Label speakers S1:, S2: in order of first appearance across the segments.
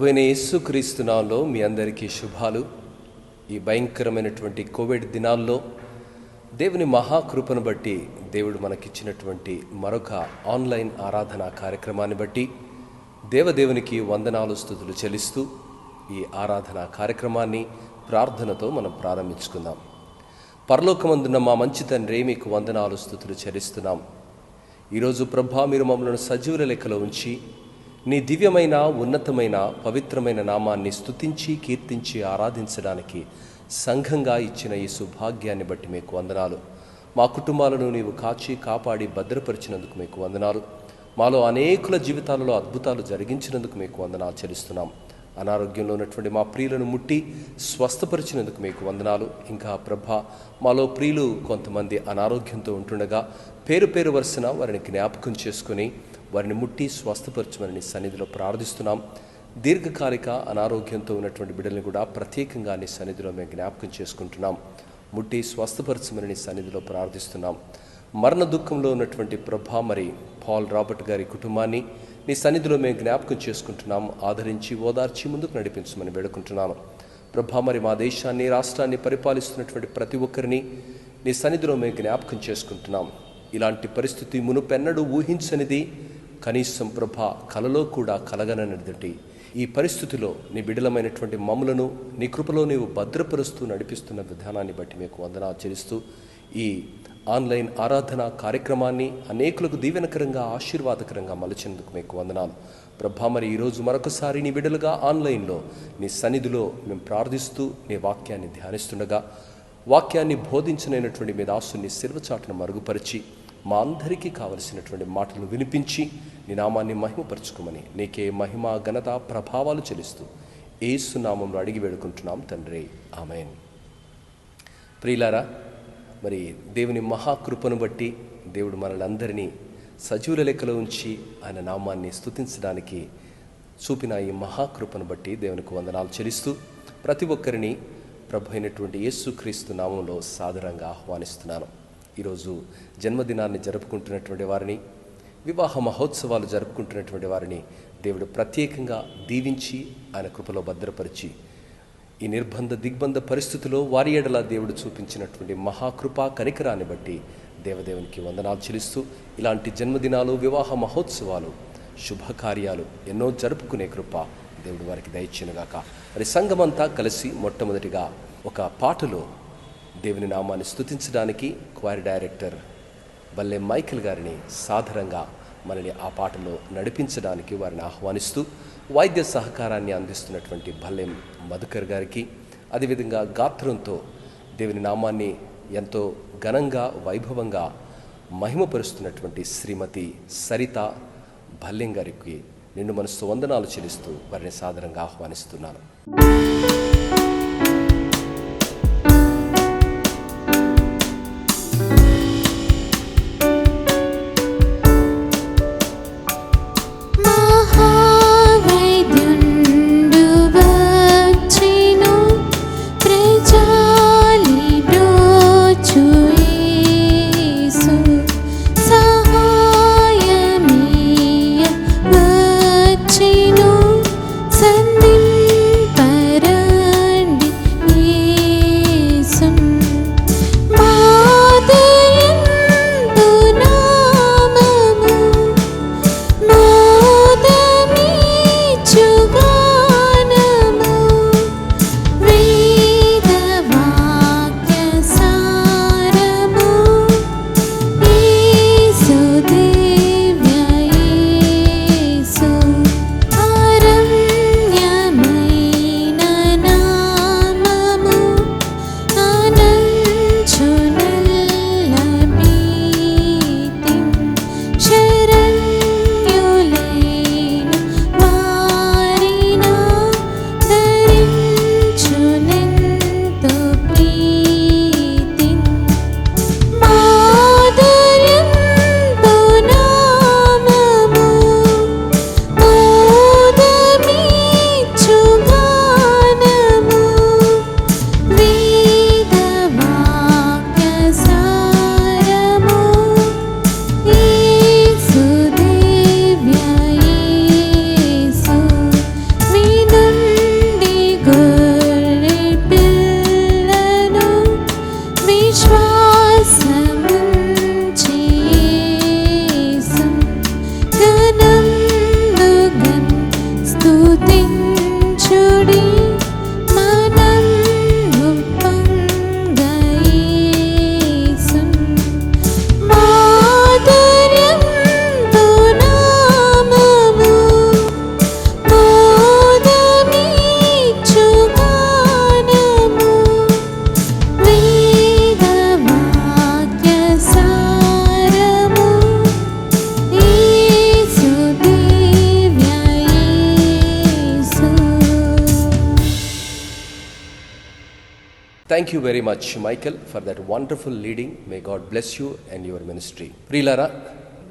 S1: ప్రభువైన యేసుక్రీస్తు నామములో మీ అందరికీ శుభాలు. ఈ భయంకరమైనటువంటి కోవిడ్ దినాల్లో దేవుని మహాకృపను బట్టి దేవుడు మనకిచ్చినటువంటి మరొక ఆన్లైన్ ఆరాధన కార్యక్రమాన్ని బట్టి దేవదేవునికి వందనాలు స్తుతులు చెల్లిస్తూ ఈ ఆరాధన కార్యక్రమాన్ని ప్రార్థనతో మనం ప్రారంభించుకుందాం. పరలోకమందున్న మా మంచి తండ్రి, మీకు వందనాలు స్తుతులు చెల్లిస్తున్నాం. ఈరోజు ప్రభా, మీరు మమ్మల్ని సజీవుల లెక్కలో ఉంచి నీ దివ్యమైన ఉన్నతమైన పవిత్రమైన నామాన్ని స్తుతించి కీర్తించి ఆరాధించడానికి సంఘంగా ఇచ్చిన ఈ సుభాగ్యాన్ని బట్టి మీకు వందనాలు. మా కుటుంబాలను నీవు కాచి కాపాడి భద్రపరిచినందుకు మీకు వందనాలు. మాలో అనేకుల జీవితాలలో అద్భుతాలు జరిగించినందుకు మీకు వందనాలు చెల్లిస్తున్నాం. అనారోగ్యంలో ఉన్నటువంటి మా ప్రియులను ముట్టి స్వస్థపరిచినందుకు మీకు వందనాలు. ఇంకా ప్రభా, మాలో ప్రియులు కొంతమంది అనారోగ్యంతో ఉంటుండగా పేరు పేరు వరుసన వారిని జ్ఞాపకం చేసుకుని వారిని ముట్టి స్వస్థపరచమని సన్నిధిలో ప్రార్థిస్తున్నాం. దీర్ఘకాలిక అనారోగ్యంతో ఉన్నటువంటి బిడ్డలను కూడా ప్రత్యేకంగా నీ సన్నిధిలో మేము జ్ఞాపకం చేసుకుంటున్నాం. ముట్టి స్వస్థపరచమని సన్నిధిలో ప్రార్థిస్తున్నాం. మరణ దుఃఖంలో ఉన్నటువంటి ప్రభా, మరి పాల్ రాబర్ట్ గారి కుటుంబాన్ని నీ సన్నిధిలో మేము జ్ఞాపకం చేసుకుంటున్నాం. ఆదరించి ఓదార్చి ముందుకు నడిపించమని వేడుకుంటున్నాను. ప్రభా, మరి మా దేశాన్ని రాష్ట్రాన్ని పరిపాలిస్తున్నటువంటి ప్రతి ఒక్కరిని నీ సన్నిధిలో మేము జ్ఞాపకం చేసుకుంటున్నాం. ఇలాంటి పరిస్థితి మునుపెన్నడూ ఊహించనిది, కనీసం ప్రభా కలలో కూడా కలగననిది ఈ పరిస్థితిలో నీ బిడ్డలమైనటువంటి మమ్ములను నీ కృపలో నీవు భద్రపరుస్తూ నడిపిస్తున్న విధానాన్ని బట్టి మీకు వందనాలు చెల్లిస్తూ ఈ ఆన్లైన్ ఆరాధన కార్యక్రమాన్ని అనేకులకు దీవెనకరంగా ఆశీర్వాదకరంగా మలచేందుకు మీకు వందనాలు. ప్రభా, మరి ఈరోజు మరొకసారి నీ బిడ్డలుగా ఆన్లైన్లో నీ సన్నిధిలో మేము ప్రార్థిస్తూ నీ వాక్యాన్ని ధ్యానిస్తుండగా వాక్యాన్ని బోధించనైనటువంటి మీ దాసుని సిల్వచాటును మరుగుపరిచి మా అందరికీ కావలసినటువంటి మాటలు వినిపించి నీ నామాన్ని మహిమపరచుకోమని నీకే మహిమ ఘనత ప్రభావాలు చెల్లిస్తూ యేసు నామంలో అడిగి వేడుకుంటున్నాం తండ్రి, ఆమేన్. ప్రియులారా, మరి దేవుని మహాకృపను బట్టి దేవుడు మనల్ని అందరినీ సజీవుల లెక్కలో ఉంచి ఆయన నామాన్ని స్తుతించడానికి చూపిన ఈ మహాకృపను బట్టి దేవునికి వందనాలు చెల్లిస్తూ ప్రతి ఒక్కరిని ప్రభు అయినటువంటి యేసుక్రీస్తు నామంలో సాదరంగా ఆహ్వానిస్తున్నాను. ఈరోజు జన్మదినాన్ని జరుపుకుంటున్నటువంటి వారిని, వివాహ మహోత్సవాలు జరుపుకుంటున్నటువంటి వారిని దేవుడు ప్రత్యేకంగా దీవించి ఆయన కృపలో భద్రపరిచి ఈ నిర్బంధ దిగ్బంధ పరిస్థితుల్లో వారి ఎడల దేవుడు చూపించినటువంటి మహాకృపా కనికరాన్ని బట్టి దేవదేవునికి వందనాలు చెల్లిస్తూ ఇలాంటి జన్మదినాలు, వివాహ మహోత్సవాలు, శుభకార్యాలు ఎన్నో జరుపుకునే కృప దేవుడు వారికి దయచేయునుగాక. మరి సంఘమంతా కలిసి మొట్టమొదటిగా ఒక పాటలో దేవుని నామాన్ని స్తుతించడానికి క్వైర్ డైరెక్టర్ బల్లె మైకేల్ గారిని సాదరంగా మనని ఆ పాటలో నడిపించడానికి వారిని ఆహ్వానిస్తూ వాయిద్య సహకారాన్ని అందిస్తున్నటువంటి బల్లె మధుకర్ గారికి, అదేవిధంగా గాత్రంతో దేవుని నామాన్ని ఎంతో ఘనంగా వైభవంగా మహిమపరుస్తున్నటువంటి శ్రీమతి సరిత బల్లెం గారికి నిండు మనసు వందనాలు చెల్లిస్తూ వారిని సాదరంగా ఆహ్వానిస్తున్నాను.
S2: Sandin para
S1: thank you very much Michael for that wonderful leading. May God bless you and your ministry. ప్రియులారా,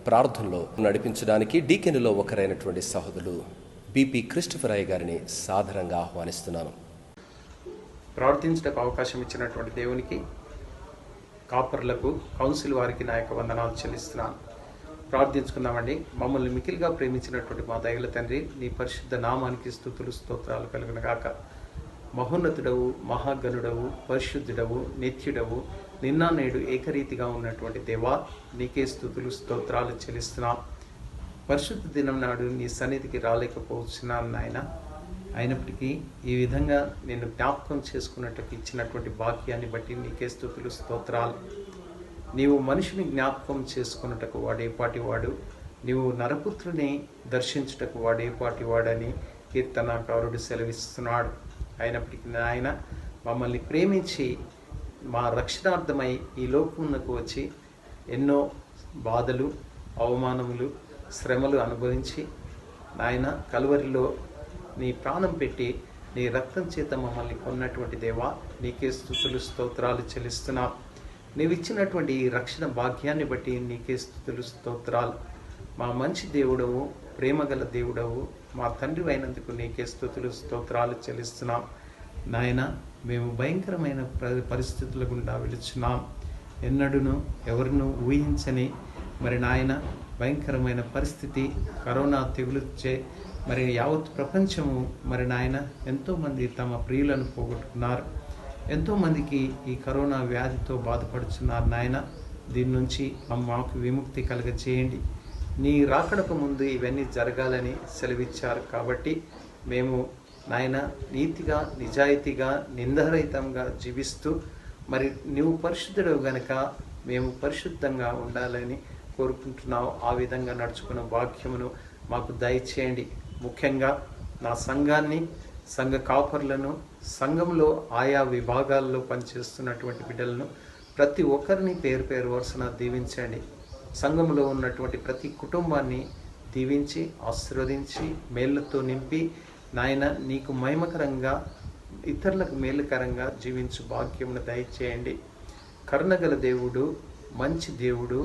S1: ప్రార్థనలో నడిపించడానికి డీకెన్లో ఒకరైనటువంటి సహోదరులు బిపి క్రిస్టఫర్ అయ్య గారిని సాదరంగా ఆహ్వానిస్తున్నాను.
S2: ప్రార్థించడానికి అవకాశం ఇచ్చినటువంటి దేవునికి, కాపర్లకు, కౌన్సిల్ వారికి నా యొక్క వందనాలు చెల్లిస్తున్నాను. ప్రార్థించుకుందామండి. మమ్మల్ని మికిలిగా ప్రేమించినటువంటి మా దయగల తండ్రి, నీ పరిశుద్ధ నామానికి స్తుతులు స్తోత్రాలు కలుగునగాక. మహోన్నతుడవు, మహాగణుడవు, పరిశుద్ధుడవు, నిత్యుడవు, నిన్న నేడు ఏకరీతిగా ఉన్నటువంటి దేవా, నీకే స్తుతులు స్తోత్రాలు చెల్లిస్తున్నాం. పరిశుద్ధ దినం నాడు నీ సన్నిధికి రాలేకపోతున్నాను నాయన. అయినప్పటికీ ఈ విధంగా నేను జ్ఞాపకం చేసుకున్నట్టుకు ఇచ్చినటువంటి భాగ్యాన్ని బట్టి నీకే స్తుతులు స్తోత్రాలు. నీవు మనిషిని జ్ఞాపకం చేసుకున్నట్టుకు వాడేపాటి వాడు, నీవు నరపుత్రుని దర్శించుటకు వాడేపాటి వాడని కీర్తనాకారుడు సెలవిస్తున్నాడు. అయినప్పటికీ నాయన, మమ్మల్ని ప్రేమించి మా రక్షణార్థమై ఈ లోకమునకు వచ్చి ఎన్నో బాధలు, అవమానములు, శ్రమలు అనుభవించి నాయన కలువరిలో నీ ప్రాణం పెట్టి నీ రక్తం చేత మమ్మల్ని కొన్నటువంటి దేవా, నీకే స్తుతులు స్తోత్రాలు చెల్లిస్తున్నాం. నీవు ఇచ్చినటువంటి ఈ రక్షణ భాగ్యాన్ని బట్టి నీకే స్తుతులు స్తోత్రాలు. మా మంచి దేవుడవు, ప్రేమగల దేవుడవు, మా తండ్రి అయినందుకు నీకే స్తుతులు స్తోత్రాలు చెల్లిస్తున్నాం. నాయన, మేము భయంకరమైన పరిస్థితుల గుండా వెళుచున్నాం. ఎన్నడూను ఎవరినూ ఊహించని మరి నాయన భయంకరమైన పరిస్థితి, కరోనా తెగులుచే మరి యావత్ ప్రపంచము మరి నాయన ఎంతోమంది తమ ప్రియులను పోగొట్టుకున్నారు. ఎంతోమందికి ఈ కరోనా వ్యాధితో బాధపడుతున్నారు నాయన. దీని నుంచి మాకు విముక్తి కలుగజేయండి. నీ రాకడకు ముందు ఇవన్నీ జరగాలని సెలవిచ్చారు. కాబట్టి మేము నాయన నీతిగా, నిజాయితీగా, నిందారహితంగా జీవిస్తూ మరి నువ్వు పరిశుద్ధుడు గనక మేము పరిశుద్ధంగా ఉండాలని కోరుకుంటున్నావు. ఆ విధంగా నడుచుకున్న భాగ్యమును మాకు దయచేయండి. ముఖ్యంగా నా సంఘాన్ని, సంఘ కాపర్లను, సంఘంలో ఆయా విభాగాల్లో పనిచేస్తున్నటువంటి బిడ్డలను ప్రతి ఒక్కరిని పేరు పేరు వరుసన దీవించండి. సంఘంలో ఉన్నటువంటి ప్రతి కుటుంబాన్ని దీవించి ఆశీర్వదించి మేళ్లతో నింపి నాయన నీకు మహిమకరంగా, ఇతరులకు మేలుకరంగా జీవించు భాగ్యమును దయచేయండి. కరుణగల దేవుడు, మంచి దేవుడు,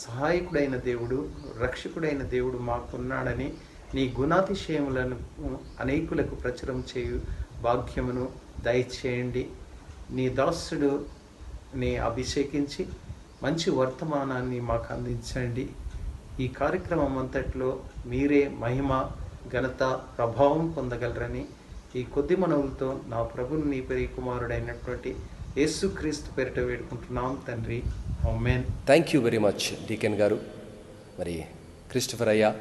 S2: సహాయకుడైన దేవుడు, రక్షకుడైన దేవుడు మాకున్నాడని నీ గుణాతిశయములను అనేకులకు ప్రచురం చేయు భాగ్యమును దయచేయండి. నీ దాసుడు నీ అభిషేకించి మంచి వర్తమానాన్ని మాకు అందించండి. ఈ కార్యక్రమం అంతట్లో మీరే మహిమ, ఘనత, ప్రభావం పొందగలరని ఈ కొద్ది మనవులతో నా ప్రభుని నీ ప్రియ కుమారుడైనటువంటి యేసుక్రీస్తు పేరిట వేడుకుంటున్నాం తండ్రి. ఆమేన్.
S1: Thank you very much deacon గారు. మరి క్రిస్టఫర్ అయ్య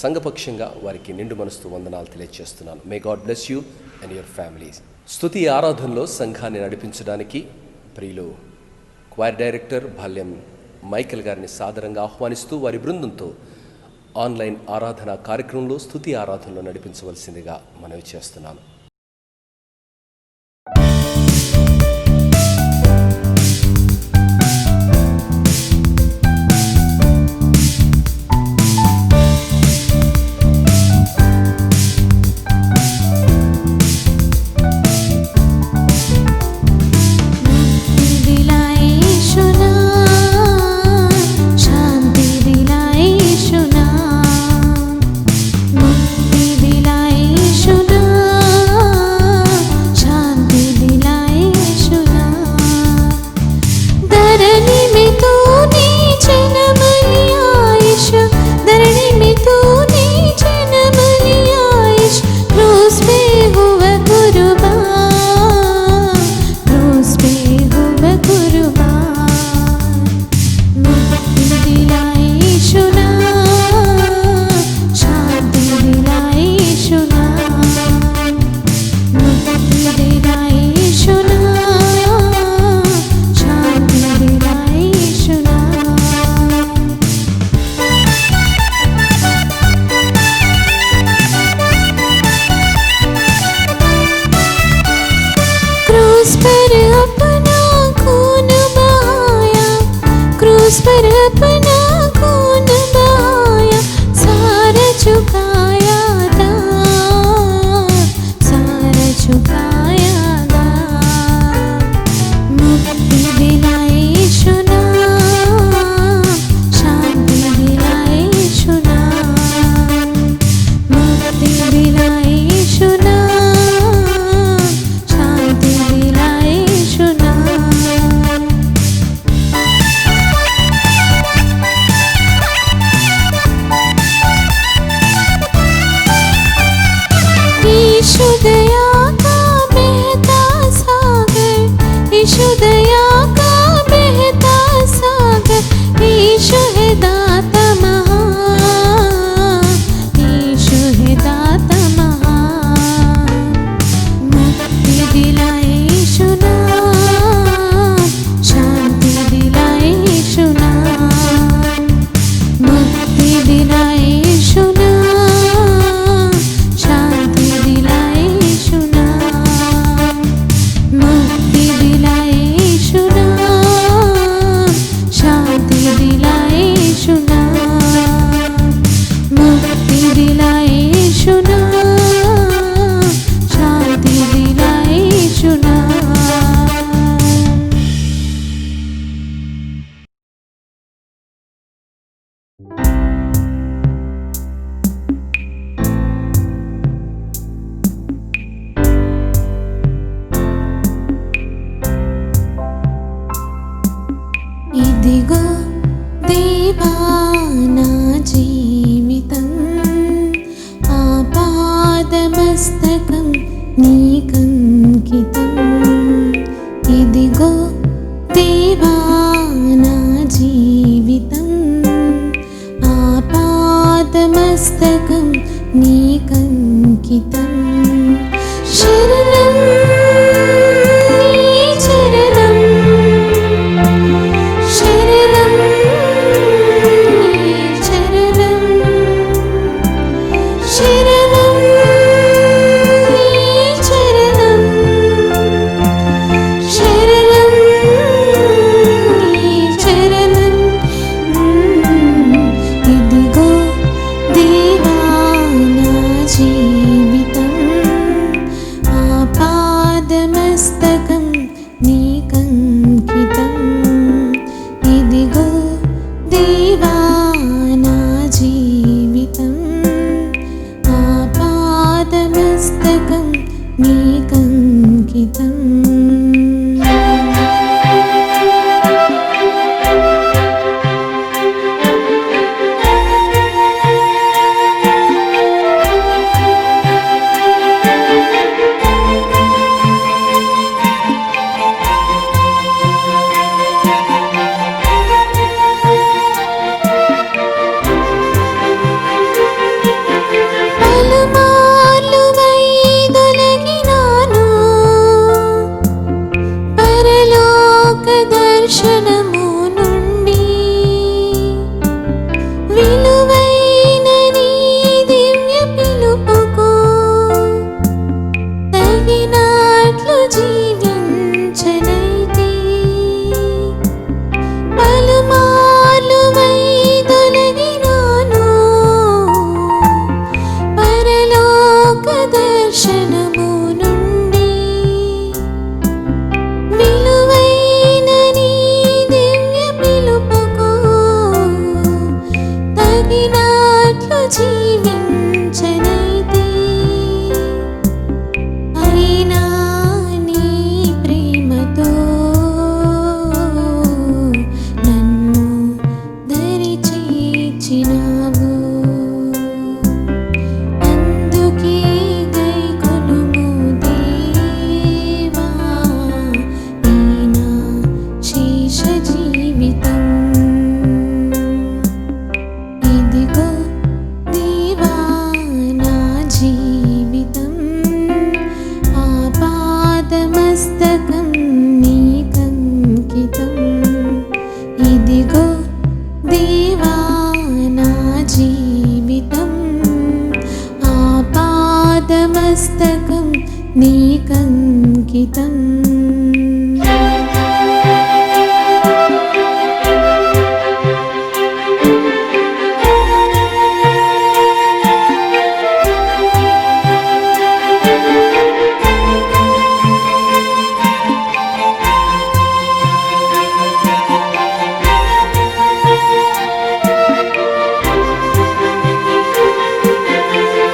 S1: సంఘపక్షంగా వారికి నిండు మనసుతో వందనాలు తెలియజేస్తున్నాను. May God bless you and your families. స్తుతి ఆరాధనలో సంఘాన్ని నడిపించడానికి ప్రియులు క్వైర్ డైరెక్టర్ బాల్యం మైకెల్ గారిని సాదరంగా ఆహ్వానిస్తూ వారి బృందంతో ఆన్లైన్ ఆరాధన కార్యక్రమంలో స్తుతి ఆరాధనలో నడిపించవలసిందిగా మనవి చేస్తున్నాను.
S3: నీకంకితం. ఇదిగో దేవా నా జీవితం, ఆపాదమస్తకం నీకంకితం. శరణం నీ చరణం, శరణం నీ చరణం, శరణం నీ చరణం, శరణం నీ చరణం. ఇదిగో దేవా నా జీవితం, ఆపాదమస్తకం నీకంకితం. ఇదిగో దేవా నా జీవితం, ఆపాదమస్తకం నీకంకితం. పలుమార్లు వైదొలగినాను, పరలోక దర్శనము నుండి. విలువైన నీ దివ్య పిలుపుకు తగినట్లు జీవించనైతి. పలుమార్లు వైదొలగినాను, పరలోక దర్శనము నుండి. విలువైన నీ దివ్య పిలుపుకు తగినట్లు జీవించనైతి. అయినా నీ ప్రేమతో నన్ను దరి చేర్చినావు. అందుకే గైకొనుము దేవా ఈ నా శేష జీవితం. ఇదిగో దేవా నా జీవితం, ఆపాదమస్తకం నీకంకితం. ఇదిగో దేవా నా జీవితం, ఆపాదమస్తకం నీకంకితం.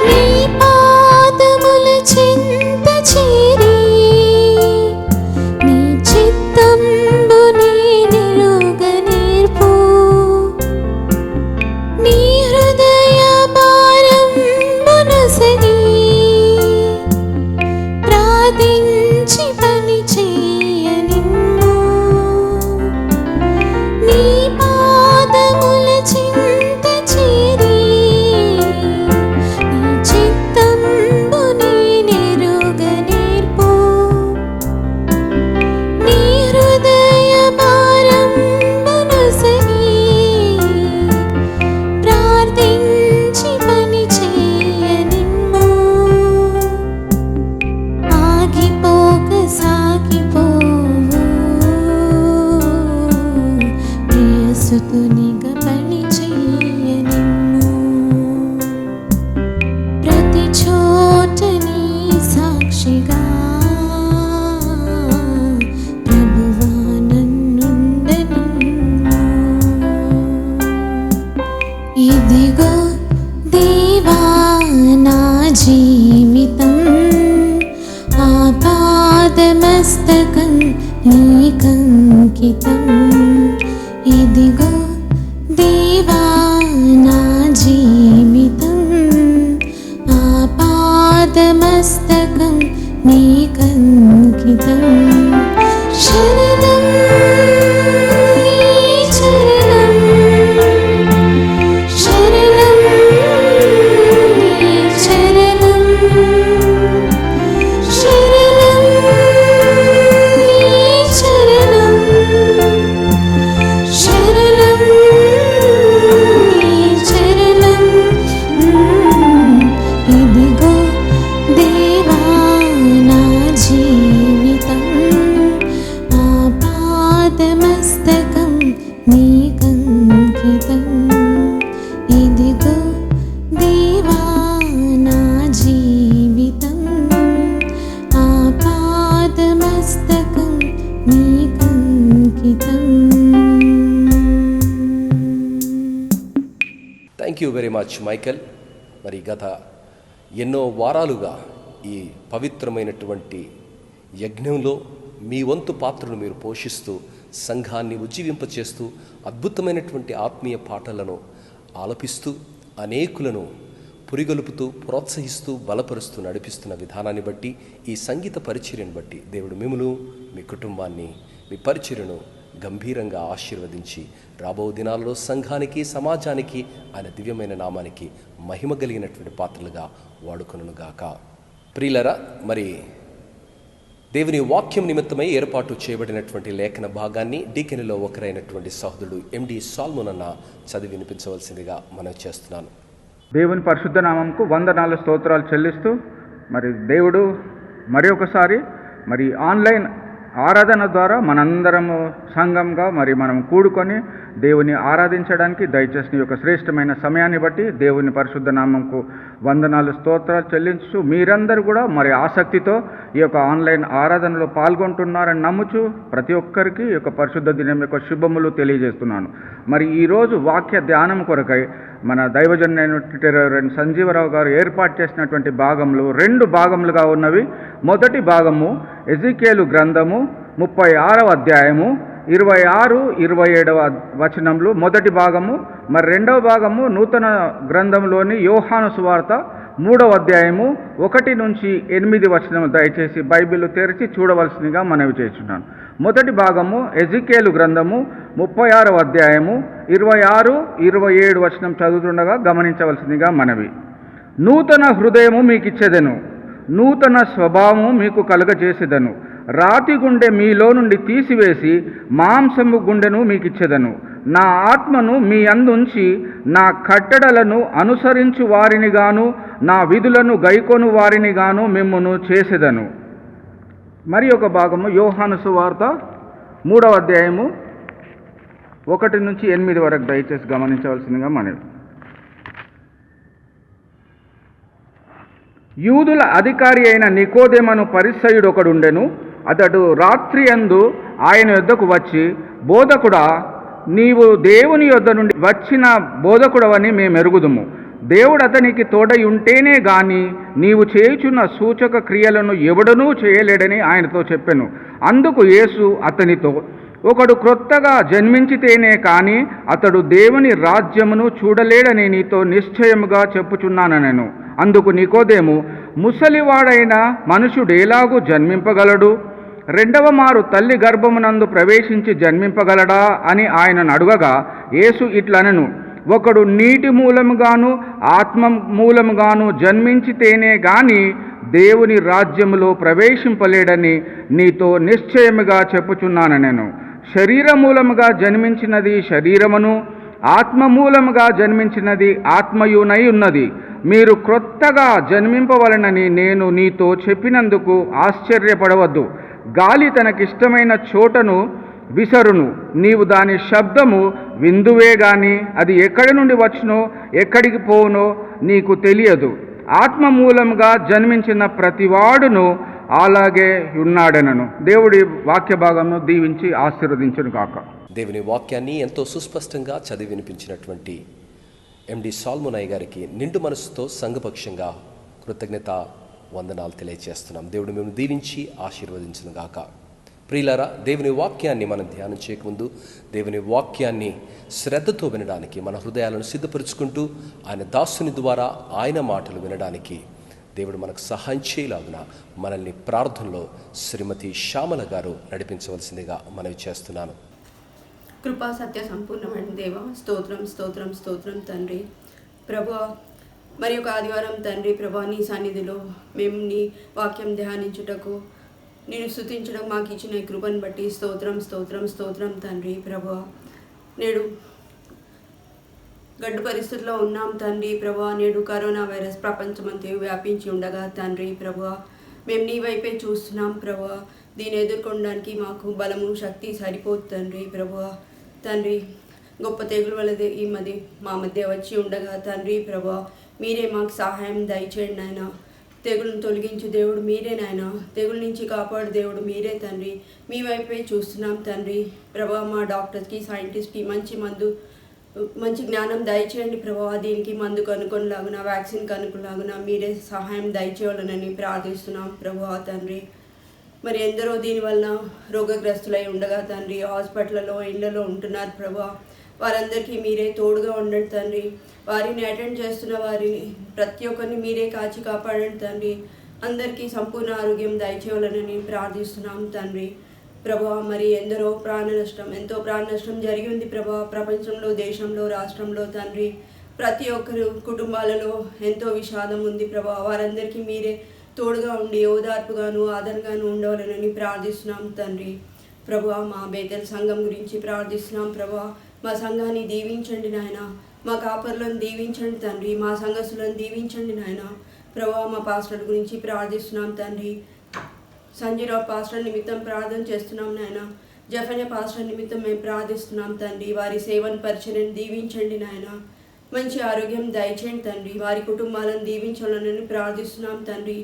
S3: నీ పాదముల చెంత చేరి, నీ చిత్తంబు నేనెరుగ నేర్పు. నీ హృదయ భారంబు నొసగి, ప్రార్థించి పని చేయనిమ్ము. నీ పాదముల చెంత చేరి, నీ చిత్తంబు నేనెరుగ నేర్పు. నీ హృదయ భారంబు నొసగి, ప్రార్థించి పని చేయనిమ్ము. ఆగిపోక సాగిపోవు, ప్రియసుతునిగా పని చేయనిమ్ము. ప్రతి చోట నీ సాక్షిగా ప్రభువా నన్నుండనిమ్ము. ఇదిగో దేవా నా జీవితం, ఆపాదమస్తకం నీకంకితం. ఇదిగో దేవా నా జీవితం, ఆపాదమస్తకం నీకంకితం. నీకంకితం శరణం నీ చరణం శరణం నీ చరణం శరణం నీ చరణం శరణం నీ చరణం ఇదిగో దేవా నా జీవితం ఆపాదమస్తకం నీకంకితం ఇదిగో దేవా నా జీవితం ఆపాదమస్తకం నీకంకితం.
S1: Thank you very much Michael. మరి గత ఎన్నో వారాలుగా ఈ పవిత్రమైనటువంటి యజ్ఞంలో మీ వంతు పాత్రను మీరు పోషిస్తూ సంఘాన్ని ఉజ్జీవింపచేస్తూ అద్భుతమైనటువంటి ఆత్మీయ పాటలను ఆలపిస్తూ అనేకులను పురిగొలుపుతూ ప్రోత్సహిస్తూ బలపరుస్తూ నడిపిస్తున్న విధానాన్ని బట్టి ఈ సంగీత పరిచర్యను బట్టి దేవుడు మిమ్మును మీ కుటుంబాన్ని మీ పరిచర్యను గంభీరంగా ఆశీర్వదించి రాబో దినాల్లో సంఘానికి సమాజానికి ఆయన దివ్యమైన నామానికి మహిమ కలిగినటువంటి పాత్రలుగా వాడుకొనుగాక. ప్రియులరా, మరి దేవుని వాక్యం నిమిత్తమై ఏర్పాటు చేయబడినటువంటి లేఖన భాగాన్ని డీకెనిలో ఒకరైనటువంటి సహోదరుడు ఎండి సాల్మోన్ అన్న చదివి వినిపించవలసిందిగా మనం చేస్తున్నాను.
S4: దేవుని పరిశుద్ధ నామంకు వందనాలు స్తోత్రాలు చెల్లిస్తూ మరి దేవుడు మరి ఒకసారి మరి ఆన్లైన్ ఆరాధన ద్వారా మనందరము సంఘంగా మరి మనం కూడుకొని దేవుని ఆరాధించడానికి దయచేసిన ఈ యొక్క శ్రేష్టమైన సమయాన్ని బట్టి దేవుని పరిశుద్ధ నామంకు వందనాలు స్తోత్రాలు చెల్లించు మీరందరూ కూడా మరి ఆసక్తితో ఈ యొక్క ఆన్లైన్ ఆరాధనలో పాల్గొంటున్నారని నమ్ముచు ప్రతి ఒక్కరికి ఈ యొక్క పరిశుద్ధ దినం యొక్క శుభములు తెలియజేస్తున్నాను. మరి ఈరోజు వాక్య ధ్యానం కొరకై మన దైవజనుడైన సంజీవరావు గారు ఏర్పాటు చేసినటువంటి భాగములు 2 భాగములుగా ఉన్నవి. మొదటి భాగము ఎజికేలు గ్రంథము 36వ అధ్యాయము 26-27 వచనములు మొదటి భాగము. మరి రెండవ భాగము నూతన గ్రంథంలోని యోహాను సువార్త 3వ అధ్యాయము 1-8 వచనములు. దయచేసి బైబిల్ తెరిచి చూడవలసిందిగా మనవి చేస్తున్నాను. మొదటి భాగము ఎజికేలు గ్రంథము 36వ అధ్యాయము 26-27 వచనం చదువుతుండగా గమనించవలసిందిగా మనవి. నూతన హృదయము మీకు ఇచ్చేదను, నూతన స్వభావము మీకు కలుగజేసేదను. రాతి గుండె మీలో నుండి తీసివేసి మాంసము గుండెను మీకు ఇచ్చేదను. నా ఆత్మను మీ అందుంచి నా కట్టడలను అనుసరించు వారిని గాను నా విధులను గైకొను వారిని గాను మిమ్మును చేసేదను. మరి ఒక భాగము యోహాను సువార్త 3వ అధ్యాయము 1-8 వరకు దయచేసి గమనించవలసిందిగా మనవి. యూదుల అధికారి అయిన నికోదేమను పరిసయ్యుడు ఒకడుండెను. అతడు రాత్రి యందు ఆయన యొద్దకు వచ్చి, బోధకుడా, నీవు దేవుని యొద్ద నుండి వచ్చిన బోధకుడవని మేమెరుగుదుము. దేవుడు అతనికి తోడై ఉంటేనే గాని నీవు చేయుచున్న సూచక క్రియలను ఎవడనూ చేయలేడని ఆయనతో చెప్పెను. అందుకు యేసు అతనితో, ఒకడు క్రొత్తగా జన్మించితేనే కాని అతడు దేవుని రాజ్యమును చూడలేడని నీతో నిశ్చయముగా చెప్పుచున్నానెను. అందుకు నికోదేము, ముసలివాడైన మనుషుడేలాగూ జన్మింపగలడు? రెండవ మారు తల్లి గర్భమునందు ప్రవేశించి జన్మింపగలడా అని ఆయనను అడుగగా యేసు ఇట్లనెను, ఒకడు నీటి మూలముగాను ఆత్మ మూలముగాను జన్మించితేనే గాని దేవుని రాజ్యములో ప్రవేశింపలేడని నీతో నిశ్చయముగా చెప్పుచున్నానెను. శరీర మూలముగా జన్మించినది శరీరమును, ఆత్మ మూలముగా జన్మించినది ఆత్మయునై ఉన్నది. మీరు క్రొత్తగా జన్మింపవలనని నేను నీతో చెప్పినందుకు ఆశ్చర్యపడవద్దు. గాలి తనకిష్టమైన చోటను విసరును, నీవు దాని శబ్దము విందువే గాని అది ఎక్కడి నుండి వచ్చునో ఎక్కడికి పోవునో నీకు తెలియదు. ఆత్మ మూలముగా జన్మించిన ప్రతివాడును అలాగే ఉన్నాడనను. దేవుడి వాక్య భాగంను దీవించి ఆశీర్వదించును కాక.
S1: దేవుని వాక్యాన్ని ఎంతో సుస్పష్టంగా చదివి వినిపించినటువంటి ఎండి సాల్మోన్ గారికి నిండు మనసుతో సంఘపక్షంగా కృతజ్ఞత వందనాలు తెలియజేస్తున్నాం. దేవుడు మేము దీవించి ఆశీర్వదించును గాక. ప్రియులారా, దేవుని వాక్యాన్ని మనం ధ్యానం చేయకముందు దేవుని వాక్యాన్ని శ్రద్ధతో వినడానికి మన హృదయాలను సిద్ధపరుచుకుంటూ ఆయన దాసుని ద్వారా ఆయన మాటలు వినడానికి దేవుడు మనకు సహాయం చేయలాగున మనల్ని ప్రార్థనలో శ్రీమతి శ్యామల గారు నడిపించవలసిందిగా మనవి చేస్తున్నాను.
S5: కృపా సత్య సంపూర్ణమైన దేవ, స్తోత్రం స్తోత్రం స్తోత్రం తండ్రి. ప్రభువా, మరి ఒక ఆదివారం తండ్రి ప్రభా నీ సన్నిధిలో మేము నీ వాక్యం ధ్యానించుటకు, నేను స్తుతించడం మాకు ఇచ్చిన ఈ కృపను బట్టి స్తోత్రం స్తోత్రం స్తోత్రం తండ్రి. ప్రభువా, నేడు గడ్డు పరిస్థితుల్లో ఉన్నాం తండ్రి. ప్రభువా, నేడు కరోనా వైరస్ ప్రపంచమంతా వ్యాపించి ఉండగా తండ్రి ప్రభువా, మేము నీ వైపే చూస్తున్నాం ప్రభువా. దీన్ని ఎదుర్కొనడానికి మాకు బలము శక్తి సరిపోదు తండ్రి. ప్రభువా తండ్రి, గొప్ప తెగులు వలదే ఈ మా మధ్య వచ్చి ఉండగా తండ్రి ప్రభువా, మీరే మాకు సహాయం దయచేయండి నాయన. తెగులను తొలగించు దేవుడు మీరే నాయన, తెగుల నుంచి కాపాడు దేవుడు మీరే తండ్రి. మీ వైపే చూస్తున్నాం తండ్రి. ప్రభా, మా డాక్టర్స్కి సైంటిస్ట్కి మంచి జ్ఞానం దయచేయండి ప్రభా. దీనికి మందు కనుక్కొనిలాగున, వ్యాక్సిన్ కనుక్కొనిలాగున మీరే సహాయం దయచేయాలనని ప్రార్థిస్తున్నాం ప్రభా తండ్రి. మరి ఎందరో దీనివల్ల రోగగ్రస్తులై ఉండగా తండ్రి హాస్పిటల్లో ఇళ్లలో ఉంటున్నారు ప్రభా. వారందరికీ మీరే తోడుగా ఉండండి తండ్రి. వారిని అటెండ్ చేస్తున్న వారిని ప్రతి ఒక్కరిని మీరే కాచి కాపాడండి తండ్రి. అందరికీ సంపూర్ణ ఆరోగ్యం దయచేయాలని ప్రార్థిస్తున్నాం తండ్రి. ప్రభా, మరి ఎంతో ప్రాణ నష్టం జరిగి ఉంది ప్రభా. ప్రపంచంలో, దేశంలో, రాష్ట్రంలో తండ్రి ప్రతి ఒక్కరు కుటుంబాలలో ఎంతో విషాదం ఉంది ప్రభా. వారందరికీ మీరే తోడుగా ఉండి ఓదార్పుగాను ఆదరణగాను ఉండవాలని ప్రార్థిస్తున్నాం తండ్రి. ప్రభువా, మా బేతెల్ సంఘం గురించి ప్రార్థిస్తున్నాం ప్రభా. మా సంఘాన్ని దీవించండి నాయన. మా కాపర్లను దీవించండి తండ్రి. మా సంఘస్థులను దీవించండి నాయన. ప్రభా, మా పాస్టర్ గురించి ప్రార్థిస్తున్నాం తండ్రి. సంజీరావు పాస్టర్ నిమిత్తం ప్రార్థన చేస్తున్నాం నాయన. జఫన్య పాస్టర్ నిమిత్తం మేము ప్రార్థిస్తున్నాం తండ్రి. వారి సేవను పరిచయం దీవించండి నాయన. మంచి ఆరోగ్యం దయచేయండి తండ్రి. వారి కుటుంబాలను దీవించాలని ప్రార్థిస్తున్నాం తండ్రి.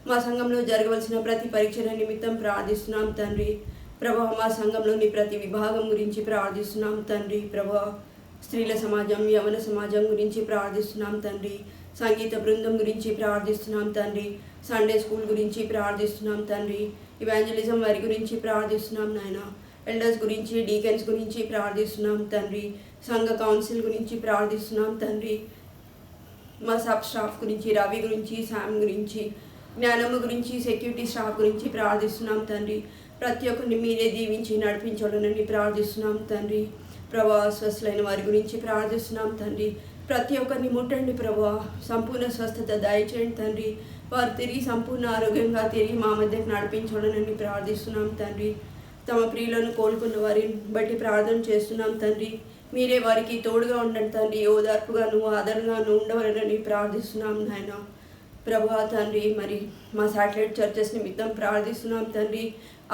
S5: మా సంఘంలో జరగవలసిన ప్రతి పరీక్షల నిమిత్తం ప్రార్థిస్తున్నాం తండ్రి. ప్రభా, మా సంఘంలోని ప్రతి విభాగం గురించి ప్రార్థిస్తున్నాం తండ్రి. ప్రభా, స్త్రీల సమాజం, యవన సమాజం గురించి ప్రార్థిస్తున్నాం తండ్రి. సంగీత బృందం గురించి ప్రార్థిస్తున్నాం తండ్రి. సండే స్కూల్ గురించి ప్రార్థిస్తున్నాం తండ్రి. ఇవాంజలిజం వారి గురించి ప్రార్థిస్తున్నాం నాయన. ఎల్డర్స్ గురించి, డీకెన్స్ గురించి ప్రార్థిస్తున్నాం తండ్రి. సంఘ కౌన్సిల్ గురించి ప్రార్థిస్తున్నాం తండ్రి. మా సబ్ స్టాఫ్ గురించి, రవి గురించి, శామ్ గురించి, జ్ఞానము గురించి, సెక్యూరిటీ స్టాఫ్ గురించి ప్రార్థిస్తున్నాం తండ్రి. ప్రతి ఒక్కరిని మీరే దీవించి నడిపించాలని ప్రార్థిస్తున్నాం తండ్రి. ప్రభా, స్వస్థలైన వారి గురించి ప్రార్థిస్తున్నాం తండ్రి. ప్రతి ఒక్కరిని ముట్టండి ప్రభా. సంపూర్ణ స్వస్థత దయచేయండి తండ్రి. వారు తిరిగి సంపూర్ణ ఆరోగ్యంగా తిరిగి మా మధ్యకు నడిపించాలని ప్రార్థిస్తున్నాం తండ్రి. తమ ప్రియులను కోలుకున్న వారిని బట్టి ప్రార్థన చేస్తున్నాం తండ్రి. మీరే వారికి తోడుగా ఉండండి తండ్రి. ఓదార్పుగాను ఆదరణగాను ఉండవాలని ప్రార్థిస్తున్నాం నాయన. ప్రభా తండ్రి, మరి మా శాటిలైట్ చర్చెస్ నిమిత్తం ప్రార్థిస్తున్నాం తండ్రి.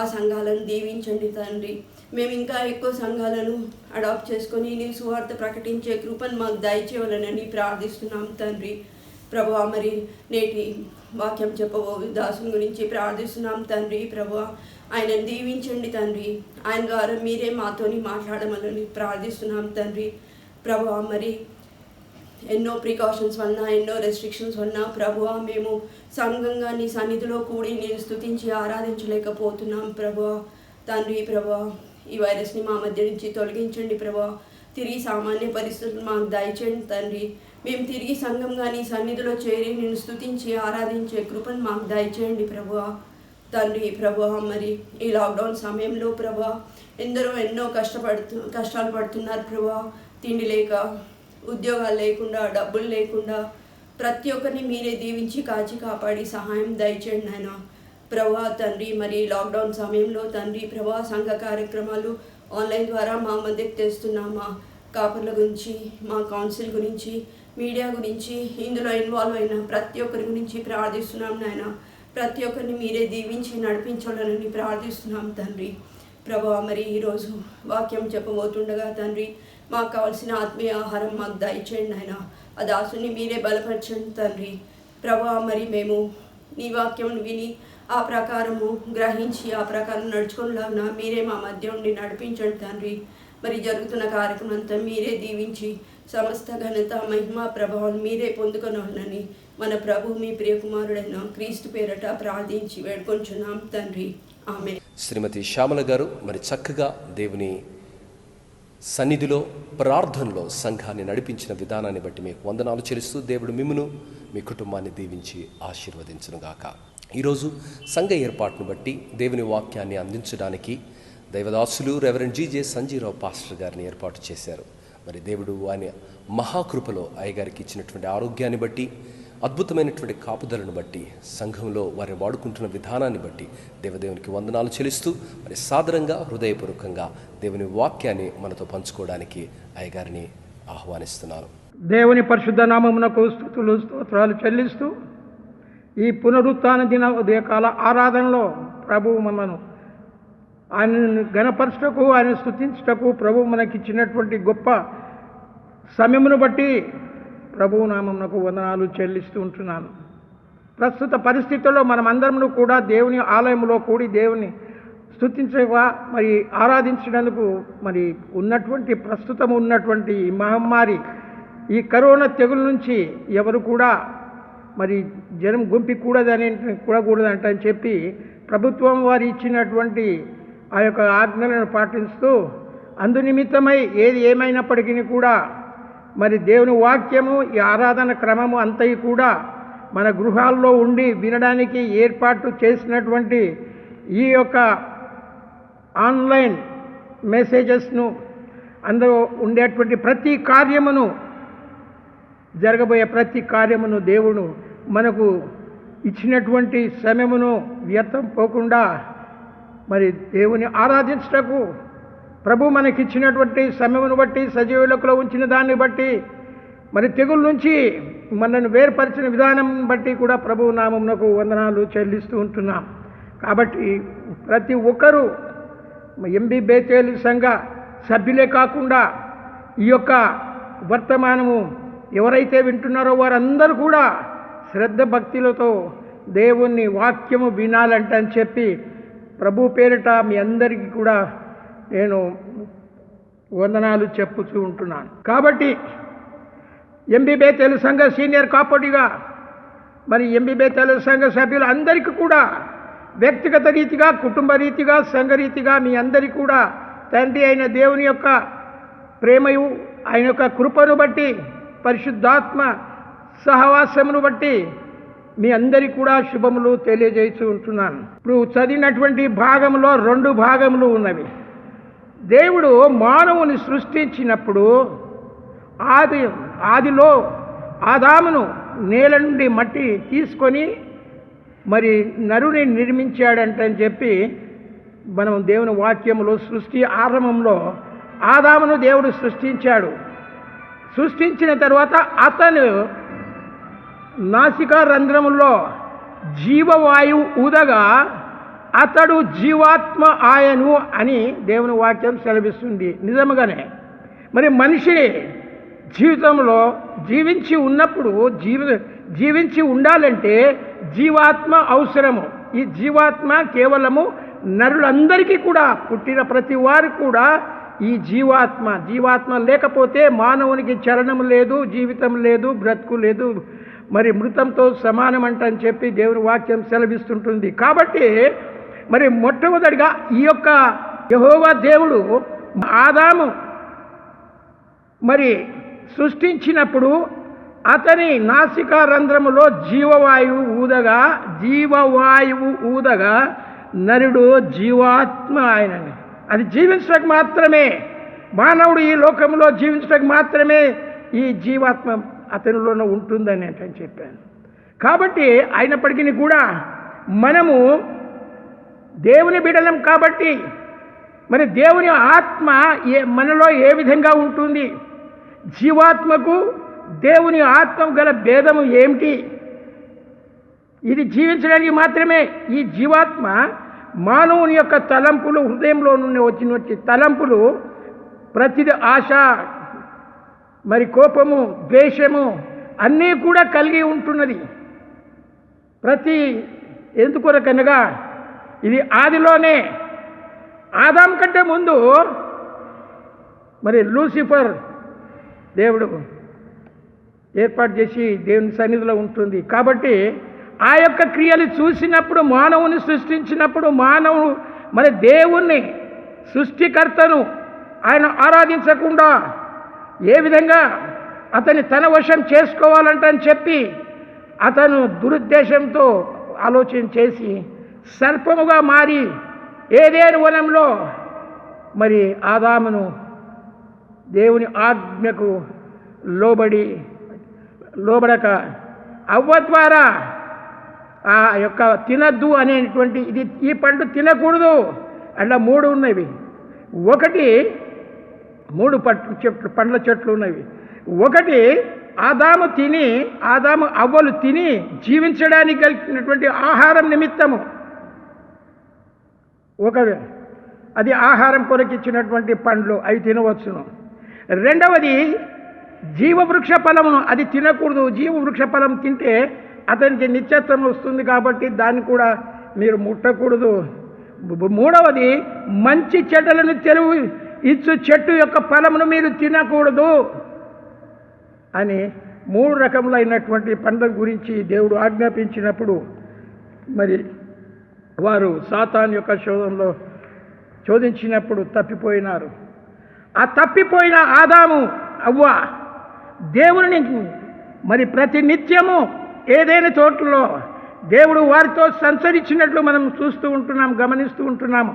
S5: ఆ సంఘాలను దీవించండి తండ్రి. మేము ఇంకా ఎక్కువ సంఘాలను అడాప్ట్ చేసుకొని నీ సువార్త ప్రకటించే కృపను మాకు దయచేయాలని ప్రార్థిస్తున్నాం తండ్రి. ప్రభువా, మరి నేటి వాక్యం చెప్పబో దాసుని గురించి ప్రార్థిస్తున్నాం తండ్రి. ప్రభువా, ఆయనను దీవించండి తండ్రి. ఆయన ద్వారా మీరే మాతోని మాట్లాడమని ప్రార్థిస్తున్నాం తండ్రి. ప్రభువా, మరి ఎన్నో ప్రికాషన్స్ వలన, ఎన్నో రెస్ట్రిక్షన్స్ వలన ప్రభువా మేము సంఘంగా నీ సన్నిధిలో కూడి నేను స్తుతించి ఆరాధించలేకపోతున్నాం ప్రభువా తండ్రి. ప్రభువా, ఈ వైరస్ని మా మధ్య నుంచి తొలగించండి ప్రభువా. తిరిగి సామాన్య పరిస్థితులు మాకు దయచేయండి తండ్రి. మేము తిరిగి సంఘంగా నీ సన్నిధిలో చేరి నేను స్తుతించి ఆరాధించే కృపను మాకు దయచేయండి ప్రభువా తండ్రి. ప్రభువా, మరి ఈ లాక్డౌన్ సమయంలో ప్రభువా ఎందరో ఎన్నో కష్టాలు పడుతున్నారు ప్రభువా. తిండి లేక, ఉద్యోగాలు లేకుండా, డబ్బులు లేకుండా ప్రతి ఒక్కరిని మీరే దీవించి కాచి కాపాడి సహాయం దయచేయండి నాయన. ప్రభువా తండ్రి, మరి లాక్డౌన్ సమయంలో తండ్రి ప్రభువా సంఘ కార్యక్రమాలు ఆన్లైన్ ద్వారా మా మధ్యకు తెస్తున్నా మా కాపర్ల గురించి, మా కౌన్సిల్ గురించి, మీడియా గురించి, ఇందులో ఇన్వాల్వ్ అయిన ప్రతి ఒక్కరి గురించి ప్రార్థిస్తున్నాం నాయన. ప్రతి ఒక్కరిని మీరే దీవించి నడిపించాలని ప్రార్థిస్తున్నాం తండ్రి. ప్రభువా, మరి ఈరోజు వాక్యం చెప్పబోతుండగా తండ్రి మాకు కావాల్సిన ఆత్మీయ ఆహారం మాకు దయచేయండి నాయన. ఆ దాసుని మీరే బలపరచండి తండ్రి. ప్రభువా, మరి మేము నీ వాక్యం విని ఆ ప్రకారము గ్రహించి ఆ ప్రకారం నడుచుకునేలాగా మీరే మా మధ్య ఉండి నడిపించండి తండ్రి. మరి జరుగుతున్న కార్యక్రమం అంతా మీరే దీవించి సమస్త ఘనత, మహిమ, ప్రభావం మీరే పొందుకొనాలని మన ప్రభు మీ ప్రియకుమారుడైన క్రీస్తు పేరట ప్రార్థించి వేడుకొంచున్నాం తండ్రి. ఆమేన్.
S1: శ్రీమతి శ్యామల గారు మరి చక్కగా దేవుని సన్నిధిలో ప్రార్థనలో సంఘాన్ని నడిపించిన విధానాన్ని బట్టి మీకు వందనాలు చెల్లిస్తూ దేవుడు మిమ్మును మీ కుటుంబాన్ని దీవించి ఆశీర్వదించునుగాక. ఈరోజు సంఘ ఏర్పాటును బట్టి దేవుని వాక్యాన్ని అందించడానికి దైవదాసులు రెవరెండ్ జీజే సంజీరావు పాస్టర్ గారిని ఏర్పాటు చేశారు. మరి దేవుడు ఆయన మహాకృపలో అయ్యగారికి ఇచ్చినటువంటి ఆరోగ్యాన్ని బట్టి, అద్భుతమైనటువంటి కాపుదలను బట్టి, సంఘంలో వారిని వాడుకుంటున్న విధానాన్ని బట్టి దేవదేవునికి వందనాలు చెల్లిస్తూ మరి సాదరంగా హృదయపూర్వకంగా దేవుని వాక్యాన్ని మనతో పంచుకోవడానికి అయ్యగారిని ఆహ్వానిస్తున్నాను.
S6: దేవుని పరిశుద్ధ నామమునకు స్తుతులు స్తోత్రాలు చెల్లిస్తూ ఈ పునరుత్థాన దిన ఉదయకాల ఆరాధనలో ప్రభువు మనను ఆయనను గణపరచుటకు, ఆయన స్తుతించుటకు ప్రభువు మనకిచ్చినటువంటి గొప్ప సమయమును బట్టి ప్రభువు నామమునకు వందనాలు చెల్లిస్తూ ఉంటున్నాను. ప్రస్తుత పరిస్థితుల్లో మనమందరము కూడా దేవుని ఆలయంలో కూడి దేవుని స్తుతించగా మరి ఆరాధించడానికి మరి ప్రస్తుతం ఉన్నటువంటి ఈ మహమ్మారి, ఈ కరోనా తెగుల నుంచి ఎవరు కూడా మరి జనం కూడకూడదంట అని చెప్పి ప్రభుత్వం వారు ఇచ్చినటువంటి ఆ యొక్క ఆజ్ఞలను పాటిస్తూ అందునిమిత్తమై ఏది ఏమైనప్పటికీ కూడా మరి దేవుని వాక్యము, ఈ ఆరాధన క్రమము అంతయి కూడా మన గృహాల్లో ఉండి వినడానికి ఏర్పాటు చేసినటువంటి ఈ యొక్క ఆన్లైన్ మెసేజెస్ను, అందులో ఉండేటువంటి ప్రతి కార్యమును, జరగబోయే ప్రతి కార్యమును దేవుడు మనకు ఇచ్చినటువంటి సమయమును వ్యర్థం పోకుండా మరి దేవుని ఆరాధించటకు ప్రభు మనకిచ్చినటువంటి సమయమును బట్టి, సజీవులకులో ఉంచిన దాన్ని బట్టి, మరి తెగుల నుంచి మనను వేర్పరిచిన విధానం బట్టి కూడా ప్రభు నామమునకు వందనాలు చెల్లిస్తూ ఉంటున్నాం. కాబట్టి ప్రతి ఒక్కరూ ఎంబీ బేతేలు సంఘ సభ్యులే కాకుండా ఈ యొక్క వర్తమానము ఎవరైతే వింటున్నారో వారందరూ కూడా శ్రద్ధ భక్తులతో దేవుని వాక్యము వినాలంట అని చెప్పి ప్రభు పేరిట మీ అందరికీ కూడా నేను వందనాలు చెప్పుతూ ఉంటున్నాను. కాబట్టి ఎంబీబే తెలుగు సంఘ సీనియర్ కాపటిగా మరి ఎంబీబే తెలుగు సంఘ సభ్యులు అందరికీ కూడా వ్యక్తిగత రీతిగా, కుటుంబ రీతిగా, సంఘ రీతిగా మీ అందరికీ కూడా తండ్రి అయిన దేవుని యొక్క ప్రేమయు, ఆయన యొక్క కృపను బట్టి, పరిశుద్ధాత్మ సహవాసమును బట్టి మీ అందరికీ కూడా శుభములు తెలియజేస్తూ ఉంటున్నాను. ఇప్పుడు చదివినటువంటి భాగంలో 2 భాగములు ఉన్నవి. దేవుడు మానవుని సృష్టించినప్పుడు ఆదిలో ఆదామును నేల నుండి మట్టి తీసుకొని మరి నరుని నిర్మించాడంటని చెప్పి మనం దేవుని వాక్యములో సృష్టి ఆరంభంలో ఆదామును దేవుడు సృష్టించాడు. సృష్టించిన తర్వాత అతను నాసికా రంధ్రములో జీవవాయువు ఊదగా అతడు జీవాత్మ ఆయను అని దేవుని వాక్యం సెలవిస్తుంది. నిజముగానే మరి మనిషి జీవితంలో జీవించి ఉండాలంటే జీవాత్మ అవసరము. ఈ జీవాత్మ కేవలము నరులందరికీ కూడా, పుట్టిన ప్రతి వారికి కూడా ఈ జీవాత్మ లేకపోతే మానవునికి చలనం లేదు, జీవితం లేదు, బ్రతుకు లేదు, మరి మృతంతో సమానమంట అని చెప్పి దేవుని వాక్యం సెలవిస్తుంటుంది. కాబట్టి మరి మొట్టమొదటిగా ఈ యొక్క యెహోవా దేవుడు ఆదాము మరి సృష్టించినప్పుడు అతని నాసికా రంధ్రములో జీవవాయువు ఊదగా నరుడు జీవాత్మ ఆయనని. అది జీవించడానికి మాత్రమే, మానవుడు ఈ లోకంలో జీవించడానికి మాత్రమే ఈ జీవాత్మ అతనిలోనే ఉంటుందని అని చెప్పాను. కాబట్టి అయినప్పటికీ కూడా మనము దేవుని బిడ్డలం కాబట్టి మరి దేవుని ఆత్మ మనలో ఏ విధంగా ఉంటుంది, జీవాత్మకు దేవుని ఆత్మ గల భేదము ఏమిటి? ఇది జీవించడానికి మాత్రమే. ఈ జీవాత్మ మానవుని యొక్క తలంపులు, హృదయంలో నుండి వచ్చిన తలంపులు, ప్రతిది ఆశ, మరి కోపము, ద్వేషము అన్నీ కూడా కలిగి ఉంటున్నది. ఎందుకొరకనగా ఇది ఆదిలోనే ఆదాం కంటే ముందు మరి లూసిఫర్ దేవుడు ఏర్పాటు చేసి దేవుని సన్నిధిలో ఉంటుంది. కాబట్టి ఆ యొక్క క్రియలు చూసినప్పుడు, మానవుని సృష్టించినప్పుడు, మానవుడు మరి దేవుణ్ణి, సృష్టికర్తను ఆయన ఆరాధించకుండా ఏ విధంగా అతన్ని తన వశం చేసుకోవాలంటని చెప్పి అతను దురుద్దేశంతో ఆలోచన చేసి సర్పముగా మారి ఏదేను వనంలో మరి ఆదామును దేవుని ఆజ్ఞకు లోబడక అవ్వ ద్వారా ఆ యొక్క తినద్దు అనేటువంటి ఈ పండు తినకూడదు అట్లా 3 ఉన్నవి. ఒకటి 3 పండ్ల చెట్లు ఉన్నవి. ఒకటి ఆదాము అవ్వలు తిని జీవించడానికి కలిగినటువంటి ఆహారం నిమిత్తము అది ఆహారం కొరకు ఇచ్చినటువంటి పండ్లు, అవి తినవచ్చును. రెండవది జీవవృక్ష ఫలమును, అది తినకూడదు. జీవవృక్ష ఫలం తింటే అతనికి నిత్యత్వం వస్తుంది కాబట్టి దాన్ని కూడా మీరు ముట్టకూడదు. మూడవది మంచి చెడ్డలను తెలుగు ఇచ్చు చెట్టు యొక్క ఫలమును మీరు తినకూడదు అని 3 రకములైనటువంటి పండ్ల గురించి దేవుడు ఆజ్ఞాపించినప్పుడు మరి వారు సాతాను యొక్క శోధించినప్పుడు తప్పిపోయినారు. ఆ తప్పిపోయిన ఆదాము అవ్వ దేవుని మరి ప్రతి నిత్యము ఏదైనా చోట్లలో దేవుడు వారితో సంచరించినట్లు మనం చూస్తూ ఉంటున్నాం, గమనిస్తూ ఉంటున్నాము.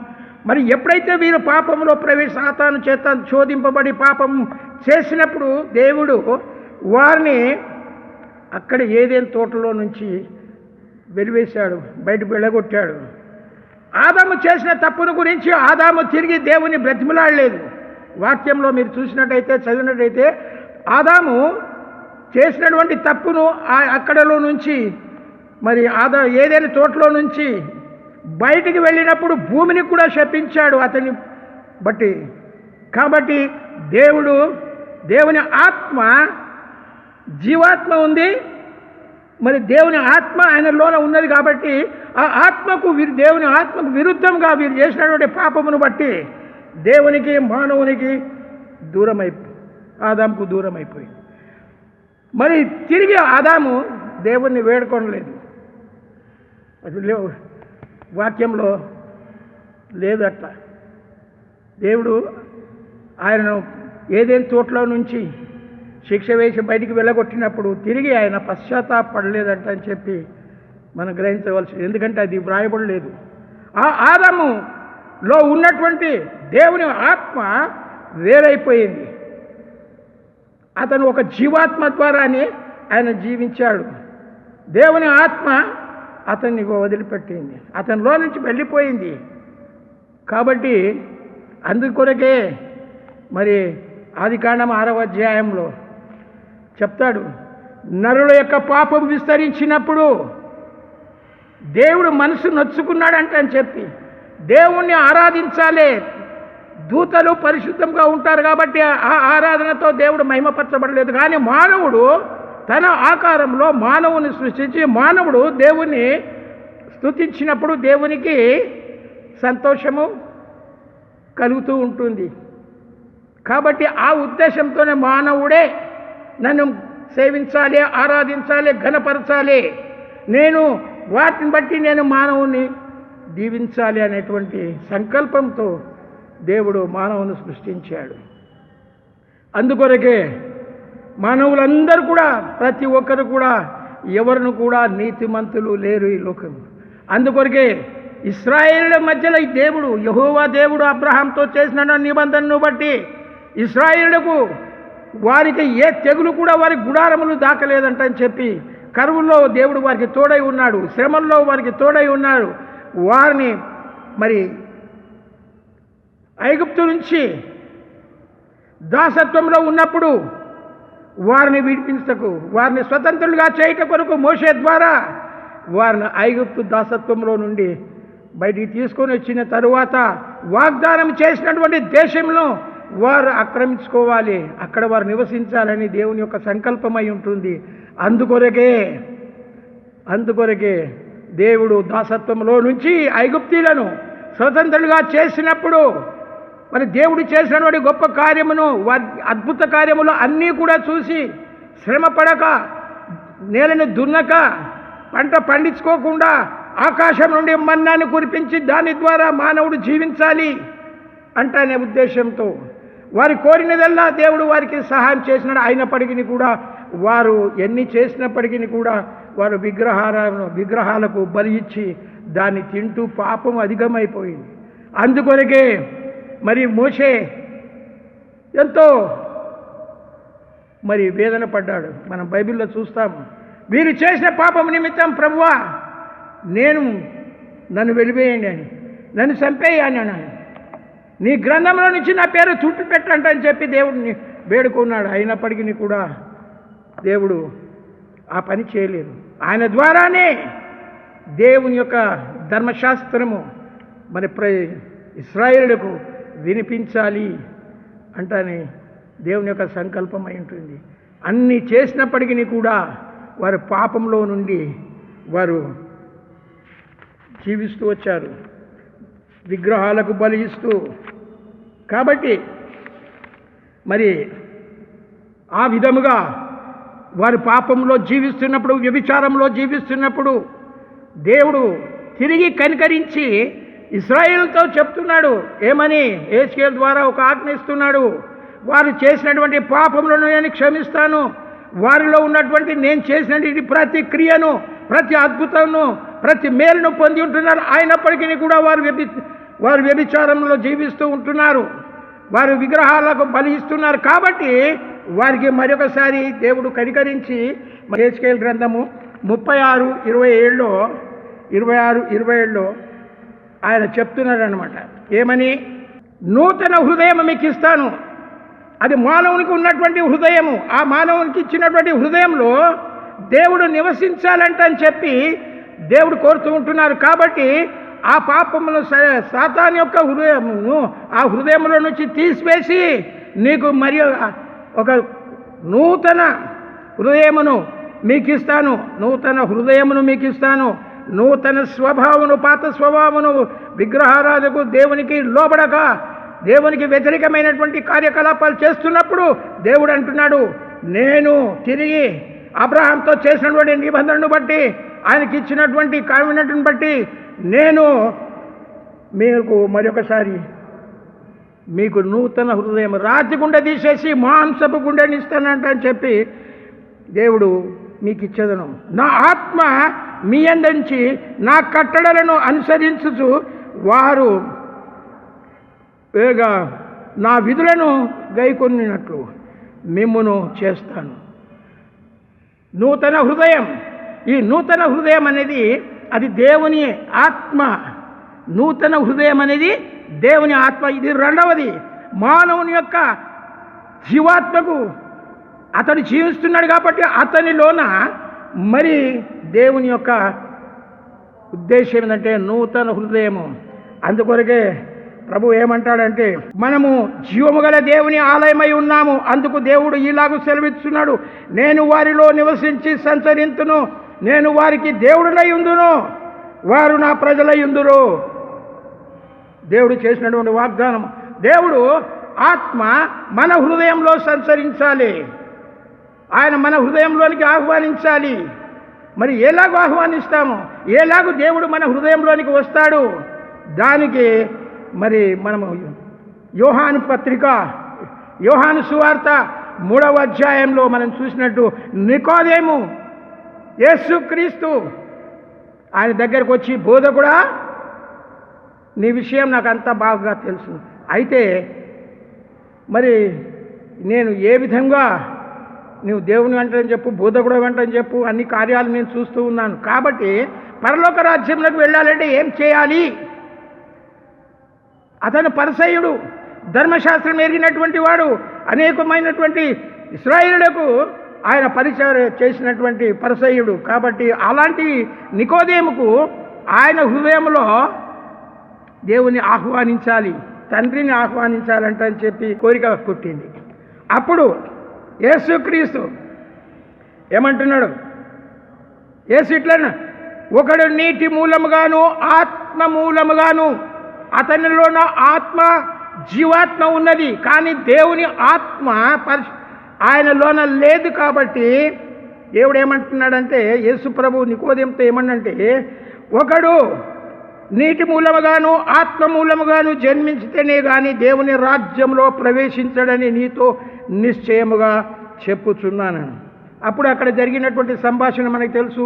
S6: మరి ఎప్పుడైతే వీరు పాపంలో సాతాను చేత శోధింపబడి పాపం చేసినప్పుడు దేవుడు వారిని అక్కడ ఏదైనా తోటలో నుంచి వెలివేశాడు, బయటకు వెళ్ళగొట్టాడు. ఆదాము చేసిన తప్పును గురించి ఆదాము తిరిగి దేవుని బ్రతిమలాడలేదు. వాక్యంలో మీరు చూసినట్టయితే, చదివినట్టయితే ఆదాము చేసినటువంటి తప్పును అక్కడలో నుంచి మరి ఏదైనా తోటలో నుంచి బయటికి వెళ్ళినప్పుడు భూమిని కూడా శపించాడు అతని బట్టి. కాబట్టి దేవుని ఆత్మ జీవాత్మ ఉంది, మరి దేవుని ఆత్మ ఆయనలోనే ఉన్నది. కాబట్టి ఆ దేవుని ఆత్మకు విరుద్ధంగా వీరు చేసినటువంటి పాపమును బట్టి దేవునికి మానవునికి ఆదాముకు దూరం అయిపోయింది. మరి తిరిగి ఆదాము దేవుణ్ణి వేడుకొనలేదు. అది వాక్యంలో లేదు అట్లా. దేవుడు ఆయనను ఏదైనా తోటలో నుంచి శిక్ష వేసి బయటికి వెళ్ళగొట్టినప్పుడు తిరిగి ఆయన పశ్చాత్తాపడలేదంట అని చెప్పి మనం గ్రహించవలసింది. ఎందుకంటే అది వ్రాయబడలేదు. ఆ ఆదాములో ఉన్నటువంటి దేవుని ఆత్మ వేరైపోయింది. అతను ఒక జీవాత్మ ద్వారానే ఆయన జీవించాడు. దేవుని ఆత్మ అతన్ని వదిలిపెట్టింది, అతనిలో నుంచి వెళ్ళిపోయింది. కాబట్టి అందుకొరకే మరి ఆదికాండం 6వ అధ్యాయంలో చెప్తాడు, నరుల యొక్క పాపం విస్తరించినప్పుడు దేవుడు మనసు నొచ్చుకున్నాడంట అని చెప్పి దేవుణ్ణి ఆరాధించాలి. దూతలు పరిశుద్ధంగా ఉంటారు కాబట్టి ఆ ఆరాధనతో దేవుడు మహిమపరచబడలేదు. కానీ మానవుడు తన ఆకారంలో మానవుని సృష్టించి మానవుడు దేవుణ్ణి స్తుతించినప్పుడు దేవునికి సంతోషము కలుగుతూ ఉంటుంది. కాబట్టి ఆ ఉద్దేశంతోనే మానవుడే నన్ను సేవించాలి, ఆరాధించాలి, ఘనపరచాలి, నేను వాటిని బట్టి నేను మానవుని దీవించాలి అనేటువంటి సంకల్పంతో దేవుడు మానవుని సృష్టించాడు. అందుకొరకే మానవులందరూ కూడా ప్రతి ఒక్కరు కూడా ఎవరిని కూడా నీతిమంతులు లేరు ఈ లోకం. అందుకొరకే ఇశ్రాయేలుల మధ్యలో ఈ దేవుడు యెహోవా దేవుడు అబ్రహాంతో చేసిన నిబంధనను బట్టి ఇశ్రాయేలులకు వారికి ఏ తెగులు కూడా వారి గుడారములు దాకలేదంటని చెప్పి కరువుల్లో దేవుడు వారికి తోడై ఉన్నాడు, శ్రమల్లో వారికి తోడై ఉన్నాడు. వారిని మరి ఐగుప్తు నుంచి దాసత్వంలో ఉన్నప్పుడు వారిని విడిపించటకు, వారిని స్వతంత్రులుగా చేయట కొరకు మోషే ద్వారా వారిని ఐగుప్తు దాసత్వంలో నుండి బయటికి తీసుకొని వచ్చిన తరువాత వాగ్దానం చేసినటువంటి దేశంలో వారు ఆక్రమించుకోవాలి, అక్కడ వారు నివసించాలని దేవుని యొక్క సంకల్పమై ఉంటుంది. అందుకొరకే దేవుడు దాసత్వంలో నుంచి ఐగుప్తీలను స్వతంత్రులుగా చేసినప్పుడు మరి దేవుడు చేసినటువంటి గొప్ప కార్యమును, వారి అద్భుత కార్యములు అన్నీ కూడా చూసి శ్రమ పడక, నేలను దున్నక, పంట పండించుకోకుండా ఆకాశం నుండి మన్నాన్ని కురిపించి దాని ద్వారా మానవుడు జీవించాలి అంటనే ఉద్దేశంతో వారి కోరినదల్లా దేవుడు వారికి సహాయం చేసినాడు. అయినప్పటికీ కూడా వారు ఎన్ని చేసినప్పటికీ కూడా వారు విగ్రహాలకు బలి ఇచ్చి దాన్ని తింటూ పాపం అధికమైపోయింది. అందుకొరకే మరి మోషే ఎంతో మరి వేదన పడ్డాడు. మనం బైబిల్లో చూస్తాము, వీరు చేసిన పాపం నిమిత్తం ప్రభువా నన్ను వెలివేయండి అని, నన్ను చంపేయని అని, నీ గ్రంథంలో నుంచి నా పేరు తుట్టు పెట్టండి అని చెప్పి దేవుడిని వేడుకున్నాడు. అయినప్పటికీ కూడా దేవుడు ఆ పని చేయలేదు. ఆయన ద్వారానే దేవుని యొక్క ధర్మశాస్త్రము మరి ఇశ్రాయేలులకు వినిపించాలి అంటని దేవుని యొక్క సంకల్పం అయి ఉంటుంది. అన్నీ చేసినప్పటికీ కూడా వారు పాపంలో నుండి వారు జీవిస్తూ వచ్చారు, విగ్రహాలకు బలి ఇస్తూ. కాబట్టి మరి ఆ విధముగా వారి పాపంలో జీవిస్తున్నప్పుడు, వ్యభిచారంలో జీవిస్తున్నప్పుడు దేవుడు తిరిగి కనికరించి ఇశ్రాయేలుతో చెప్తున్నాడు. ఏమని? యేషుయేలు ద్వారా ఒక ఆజ్ఞ ఇస్తున్నాడు. వారు చేసినటువంటి పాపములను నేను క్షమిస్తాను, వారిలో ఉన్నటువంటి నేను చేసినటువంటి ప్రతి క్రియను, ప్రతి అద్భుతమును, ప్రతి మేలును పొంది ఉంటున్నారు. అయినప్పటికీ కూడా వారు వ్యభిచారంలో జీవిస్తూ ఉంటున్నారు, వారు విగ్రహాలకు బలి ఇస్తున్నారు. కాబట్టి వారికి మరొకసారి దేవుడు కనికరించి యేషుయేలు గ్రంథము 26:27లో ఆయన చెప్తున్నాడు అన్నమాట. ఏమని? నూతన హృదయం మీకు ఇస్తాను. అది మానవునికి ఉన్నటువంటి హృదయము. ఆ మానవునికి ఇచ్చినటువంటి హృదయంలో దేవుడు నివసించాలంట అని చెప్పి దేవుడు కోరుతూ ఉంటున్నారు. కాబట్టి ఆ పాపమును సాతాను యొక్క హృదయమును ఆ హృదయంలో నుంచి తీసివేసి నీకు మరి ఒక నూతన హృదయమును మీకు ఇస్తాను, నూతన హృదయమును మీకు ఇస్తాను, నూతన స్వభావమును, పాత స్వభావమును, విగ్రహారాధకు దేవునికి లోబడక దేవునికి వ్యతిరేకమైనటువంటి కార్యకలాపాలు చేస్తున్నప్పుడు దేవుడు అంటున్నాడు, నేను తిరిగి అబ్రహాంతో చేసినటువంటి నిబంధనను బట్టి, ఆయనకి ఇచ్చినటువంటి కావినట్టును బట్టి నేను మీకు మరొకసారి మీకు నూతన హృదయం, రాతి గుండె తీసేసి మాంసపు గుండెని ఇస్తానంట అని చెప్పి దేవుడు మీకు ఇచ్చేదను. నా ఆత్మ మీ అందించి నా కట్టడలను అనుసరించుచు వారు నా విధులను గైకొనినట్లు మిమ్మును చేస్తాను. నూతన హృదయం. ఈ నూతన హృదయం అనేది అది దేవుని ఆత్మ. నూతన హృదయం అనేది దేవుని ఆత్మ. ఇది రెండవది. మానవుని యొక్క జీవాత్మకు అతడు జీవిస్తున్నాడు కాబట్టి అతనిలోన మరి దేవుని యొక్క ఉద్దేశం ఏంటంటే నూతన హృదయము. అందుకొరకే ప్రభు ఏమంటాడంటే, మనము జీవము గల దేవుని ఆలయమై ఉన్నాము. అందుకు దేవుడు ఇలాగూ సెలవిస్తున్నాడు, నేను వారిలో నివసించి సంచరింతును, నేను వారికి దేవుడునై ఉందును, వారు నా ప్రజలై ఉందురు. దేవుడు చేసినటువంటి వాగ్దానం. దేవుడు ఆత్మ మన హృదయంలో సంచరించాలి, ఆయన మన హృదయంలోనికి ఆహ్వానించాలి. మరి ఎలాగో ఆహ్వానిస్తాము, ఎలాగో దేవుడు మన హృదయంలోనికి వస్తాడు? దానికి మరి మనము యోహాను పత్రిక, యోహాను సువార్త 3వ అధ్యాయంలో మనం చూసినట్టు నికోదేము యేసుక్రీస్తు ఆయన దగ్గరకు వచ్చి, బోధకుడా నీ విషయం నాకు అంతా బాగా తెలుసు, అయితే మరి నేను ఏ విధంగా నువ్వు దేవుని వెంటని చెప్పు, బోధకుడు వెంటని చెప్పు, అన్ని కార్యాలు నేను చూస్తూ ఉన్నాను. కాబట్టి పరలోక రాజ్యంలోకి వెళ్ళాలంటే ఏం చేయాలి? అతను పరిసయ్యుడు, ధర్మశాస్త్రం ఎరిగినటువంటి వాడు, అనేకమైనటువంటి ఇశ్రాయేలులకు ఆయన పరిచయం చేసినటువంటి పరిసయ్యుడు. కాబట్టి అలాంటి నికోదేముకు ఆయన హృదయంలో దేవుని ఆహ్వానించాలి, తండ్రిని ఆహ్వానించాలంట అని చెప్పి కోరిక పుట్టింది. అప్పుడు యేసుక్రీస్తు ఏమంటున్నాడు? యేసు ఇట్లా, ఒకడు నీటి మూలముగాను ఆత్మ మూలముగాను, అతనిలోన ఆత్మ జీవాత్మ ఉన్నది, కానీ దేవుని ఆత్మ ఆయనలోన లేదు. కాబట్టి దేవుడు ఏమంటున్నాడంటే, యేసు ప్రభు నికోదేముతో ఏమన్నంటే, ఒకడు నీటి మూలముగాను ఆత్మ మూలముగాను జన్మించితేనే గాని దేవుని రాజ్యంలో ప్రవేశించడని నీతో నిశ్చయముగా చెప్పుచున్నాను. అప్పుడు అక్కడ జరిగినటువంటి సంభాషణ మనకు తెలుసు.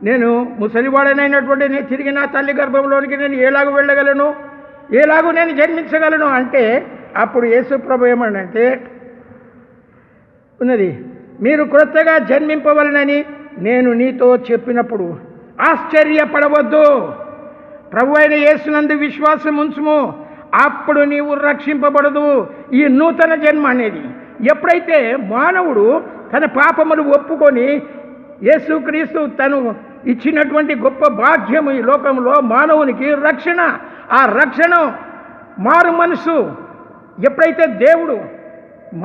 S6: నేను ముసలివాడనైనటువంటి నేను తిరిగి నా తల్లి గర్భంలోనికి నేను ఎలాగూ వెళ్ళగలను, ఎలాగూ నేను జన్మించగలను అంటే అప్పుడు యేసు ప్రభు ఏమనంటే ఉన్నది, మీరు క్రొత్తగా జన్మింపవలనని నేను నీతో చెప్పినప్పుడు ఆశ్చర్యపడవద్దు. ప్రభు అయిన యేసునందు విశ్వాసం ఉంచుము, అప్పుడు నీవు రక్షింపబడదు. ఈ నూతన జన్మ అనేది ఎప్పుడైతే మానవుడు తన పాపములు ఒప్పుకొని యేసుక్రీస్తు తను ఇచ్చినటువంటి గొప్ప భాగ్యము ఈ లోకంలో మానవునికి రక్షణ, ఆ రక్షణ మారు మనసు ఎప్పుడైతే దేవుడు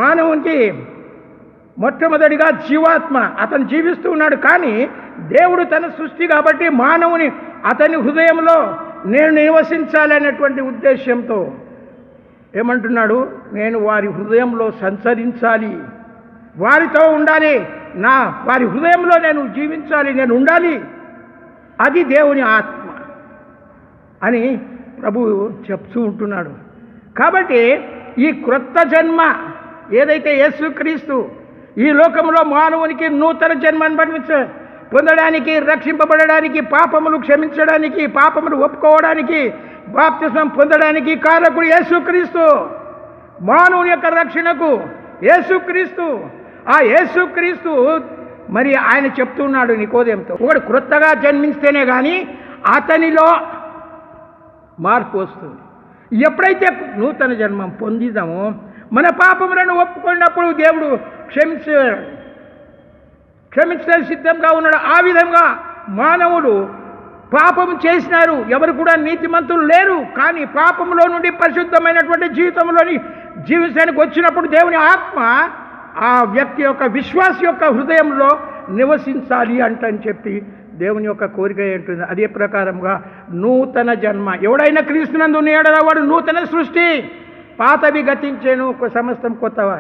S6: మానవునికి మొట్టమొదటిగా జీవాత్మ అతను జీవిస్తూ ఉన్నాడు, కానీ దేవుడు తన సృష్టి కాబట్టి మానవుని అతని హృదయంలో నేను నివసించాలనేటువంటి ఉద్దేశంతో ఏమంటున్నాడు, నేను వారి హృదయంలో సంచరించాలి, వారితో ఉండాలి, వారి హృదయంలో నేను జీవించాలి, నేను ఉండాలి. అది దేవుని ఆత్మ అని ప్రభువు చెప్తూ ఉంటున్నాడు. కాబట్టి ఈ క్రొత్త జన్మ ఏదైతే యేసుక్రీస్తు ఈ లోకంలో మానవునికి నూతన జన్మను పొందడానికి, రక్షింపబడడానికి, పాపములు క్షమించడానికి, పాపములు ఒప్పుకోవడానికి, బాప్తిస్మం పొందడానికి కారకుడు యేసుక్రీస్తు. మానవుని యొక్క రక్షణకు యేసుక్రీస్తు. ఆ యేసుక్రీస్తు మరి ఆయన చెప్తున్నాడు నికోదేముతో, ఒకడు క్రొత్తగా జన్మించితేనే కానీ అతనిలో మార్పు వస్తుంది. ఎప్పుడైతే నూతన జన్మం పొందిదామో మన పాపములను ఒప్పుకున్నప్పుడు దేవుడు క్షమించడానికి సిద్ధంగా ఉన్నాడు. ఆ విధంగా మానవులు పాపం చేసినారు, ఎవరు కూడా నీతిమంతులు లేరు. కానీ పాపంలో నుండి పరిశుద్ధమైనటువంటి జీవితంలోని జీవించడానికి వచ్చినప్పుడు దేవుని ఆత్మ ఆ వ్యక్తి యొక్క విశ్వాస యొక్క హృదయంలో నివసించాలి అంటని చెప్పి దేవుని యొక్క కోరిక ఏంటుంది. అదే ప్రకారంగా నూతన జన్మ, ఎవడైనా క్రీస్తునందు ఉన్నాడో వాడు నూతన సృష్టి, పాతవి గతించేను, సమస్తం కొత్తవా.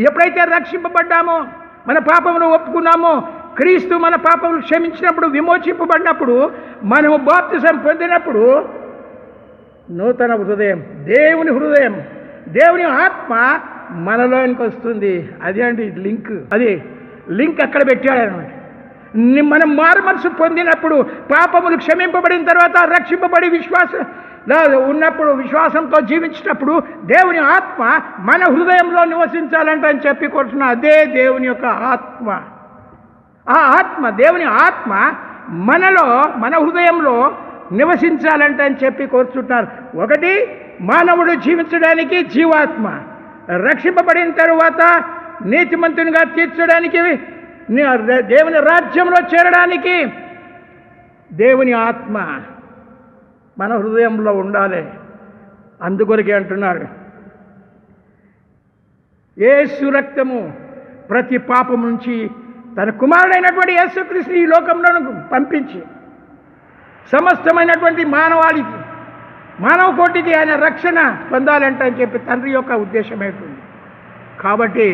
S6: ఎప్పుడైతే రక్షింపబడ్డామో, మన పాపమును ఒప్పుకున్నామో, క్రీస్తు మన పాపములు క్షమించినప్పుడు, విమోచింపబడినప్పుడు, మనము బాప్తిసం పొందినప్పుడు నూతన హృదయం, దేవుని హృదయం, దేవుని ఆత్మ మనలోనికి వస్తుంది. అదే అండి లింక్, అదే లింక్ అక్కడ పెట్టాడనమాట. మనం మారు మనసు పొందినప్పుడు, పాపములు క్షమింపబడిన తర్వాత, రక్షింపబడి ఉన్నప్పుడు, విశ్వాసంతో జీవించినప్పుడు దేవుని ఆత్మ మన హృదయంలో నివసించాలంట అని చెప్పి కోరుతున్నా. అదే దేవుని యొక్క ఆత్మ. ఆ ఆత్మ, దేవుని ఆత్మ మనలో, మన హృదయంలో నివసించాలంట అని చెప్పి కోరుచుంటున్నారు. ఒకటి, మానవుడు జీవించడానికి జీవాత్మ, రక్షింపబడిన తరువాత నీతిమంతునిగా తీర్చడానికి, దేవుని రాజ్యంలో చేరడానికి దేవుని ఆత్మ మన హృదయంలో ఉండాలి. అందుకొరకే అంటున్నాడు, యేసు రక్తము ప్రతి పాపం నుంచి తన కుమారుడైనటువంటి యేసుక్రీస్తుని ఈ లోకంలో పంపించి సమస్తమైనటువంటి మానవాళికి, మానవ కోటికి ఆయన రక్షణ పొందాలంట అని చెప్పి తండ్రి యొక్క ఉద్దేశం అవుతుంది. కాబట్టి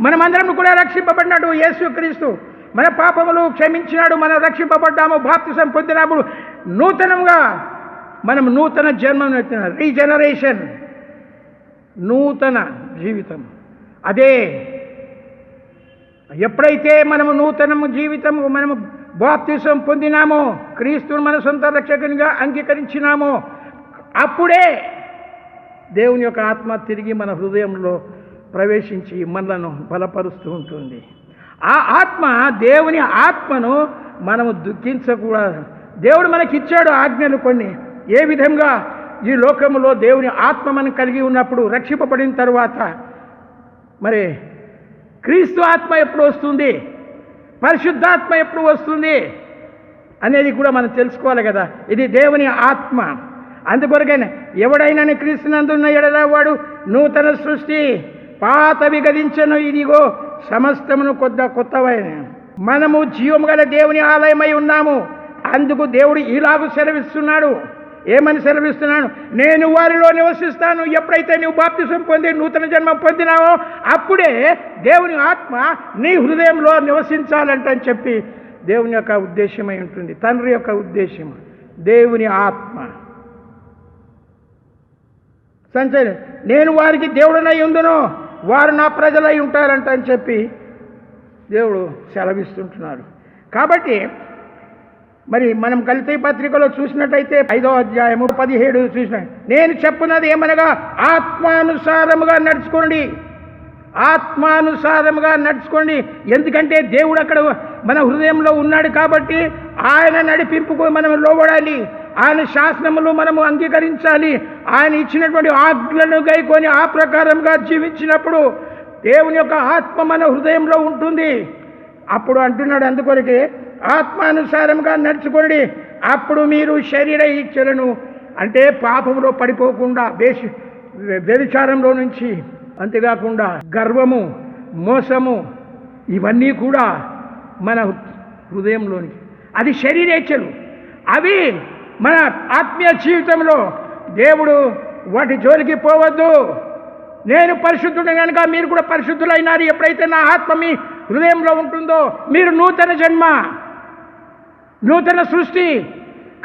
S6: మనమందరం కూడా రక్షింపబడినట్టు యేసుక్రీస్తు మన పాపములు క్షమించినాడు, మనం రక్షింపబడ్డాము, బాప్తిసం పొందినప్పుడు నూతనంగా మనం నూతన జన్మను ఎత్తిన రీజనరేషన్, నూతన జీవితం. అదే ఎప్పుడైతే మనము నూతనము జీవితము, మనము బాప్తిసం పొందినామో, క్రీస్తును మన సొంత రక్షకునిగా అంగీకరించినామో, అప్పుడే దేవుని యొక్క ఆత్మ తిరిగి మన హృదయంలో ప్రవేశించి మనలను బలపరుస్తూ ఉంటుంది. ఆ ఆత్మ, దేవుని ఆత్మను మనము దుఃఖించకూడదు. దేవుడు మనకిచ్చాడు ఆజ్ఞలు కొన్ని. ఏ విధంగా ఈ లోకంలో దేవుని ఆత్మ మనం కలిగి ఉన్నప్పుడు, రక్షింపబడిన తర్వాత మరి క్రీస్తు ఆత్మ ఎప్పుడు వస్తుంది, పరిశుద్ధాత్మ ఎప్పుడు వస్తుంది అనేది కూడా మనం తెలుసుకోవాలి కదా. ఇది దేవుని ఆత్మ. అందుకొరకైనా ఎవడైనా క్రీస్తునందున్న ఎడల వాడు నూతన సృష్టి, పాతవి గతించెను, ఇదిగో సమస్తమును కొత్తవైన. మనము జీవము గల దేవుని ఆలయమై ఉన్నాము. అందుకు దేవుడు ఇలాగూ సెలవిస్తున్నాడు. ఏమని సెలవిస్తున్నాను? నేను వారిలో నివసిస్తాను. ఎప్పుడైతే నువ్వు బాప్తిసం పొంది నూతన జన్మ పొందినావో అప్పుడే దేవుని ఆత్మ నీ హృదయంలో నివసించాలంటని చెప్పి దేవుని యొక్క ఉద్దేశమై ఉంటుంది. తండ్రి యొక్క ఉద్దేశం దేవుని ఆత్మ. సంచరి నేను వారికి దేవుడనై ఉందును, వారు నా ప్రజలై ఉంటారంట అని చెప్పి దేవుడు సెలవిస్తుంటున్నారు. కాబట్టి మరి మనం గలతీ పత్రికలో చూసినట్టయితే 5వ అధ్యాయము 17 చూసిన, నేను చెప్పున్నది ఏమనగా ఆత్మానుసారముగా నడుచుకోండి, ఆత్మానుసారముగా నడుచుకోండి. ఎందుకంటే దేవుడు అక్కడ మన హృదయంలో ఉన్నాడు కాబట్టి ఆయన నడిపింపుకు మనం లోబడాలి, ఆయన శాసనములు మనము అంగీకరించాలి. ఆయన ఇచ్చినటువంటి ఆజ్ఞలను గైకొని ఆ ప్రకారంగా జీవించినప్పుడు దేవుని యొక్క ఆత్మ మన హృదయంలో ఉంటుంది. అప్పుడు అంటున్నాడు, అందుకొరకే ఆత్మానుసారంగా నడుచుకోండి, అప్పుడు మీరు శరీర ఇచ్చలను అంటే పాపంలో పడిపోకుండా వ్యభిచారంలో నుంచి, అంతేకాకుండా గర్వము, మోసము ఇవన్నీ కూడా మన హృదయంలోనికి, అది శరీరేచ్ఛలు. అవి మన ఆత్మీయ జీవితంలో దేవుడు వాటి జోలికి పోవద్దు. నేను పరిశుద్ధుడు కనుక మీరు కూడా పరిశుద్ధులైనారు. ఎప్పుడైతే నా ఆత్మ మీ హృదయంలో ఉంటుందో మీరు నూతన జన్మ, నూతన సృష్టి.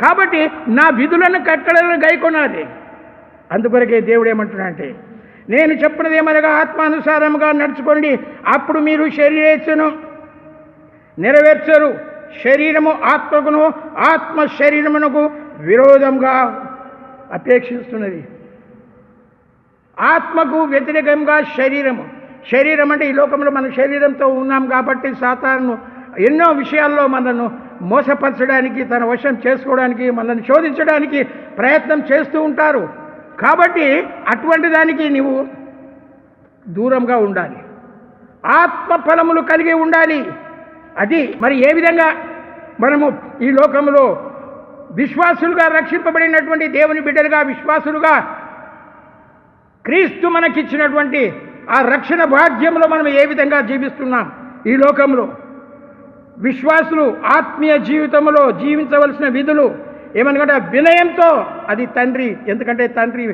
S6: కాబట్టి నా విధులను కట్టడలను గైకొనాలి. అందుకొరకే దేవుడు ఏమంటున్నాడంటే, నేను చెప్పినది ఏమనగా ఆత్మానుసారంగా నడుచుకోండి, అప్పుడు మీరు శరీరేచ్ఛను నెరవేర్చరు. శరీరము ఆత్మకును, ఆత్మ శరీరమునకు విరోధంగా అపేక్షిస్తున్నది. ఆత్మకు వ్యతిరేకంగా శరీరము. శరీరం అంటే ఈ లోకంలో మనం శరీరంతో ఉన్నాం కాబట్టి సాతాను ఎన్నో విషయాల్లో మనను మోసపరచడానికి, తన వశం చేసుకోవడానికి, మనల్ని శోధించడానికి ప్రయత్నం చేస్తూ ఉంటారు. కాబట్టి అటువంటి దానికి నీవు దూరంగా ఉండాలి, ఆత్మ ఫలములు కలిగి ఉండాలి. అది మరి ఏ విధంగా మనము ఈ లోకంలో విశ్వాసులుగా రక్షింపబడినటువంటి దేవుని బిడ్డలుగా, విశ్వాసులుగా క్రీస్తు మనకిచ్చినటువంటి ఆ రక్షణ భాగ్యంలో మనం ఏ విధంగా జీవిస్తున్నాం ఈ లోకంలో? విశ్వాసులు ఆత్మీయ జీవితంలో జీవించవలసిన విధులు ఏమనగా వినయంతో, అది తండ్రి, ఎందుకంటే తండ్రి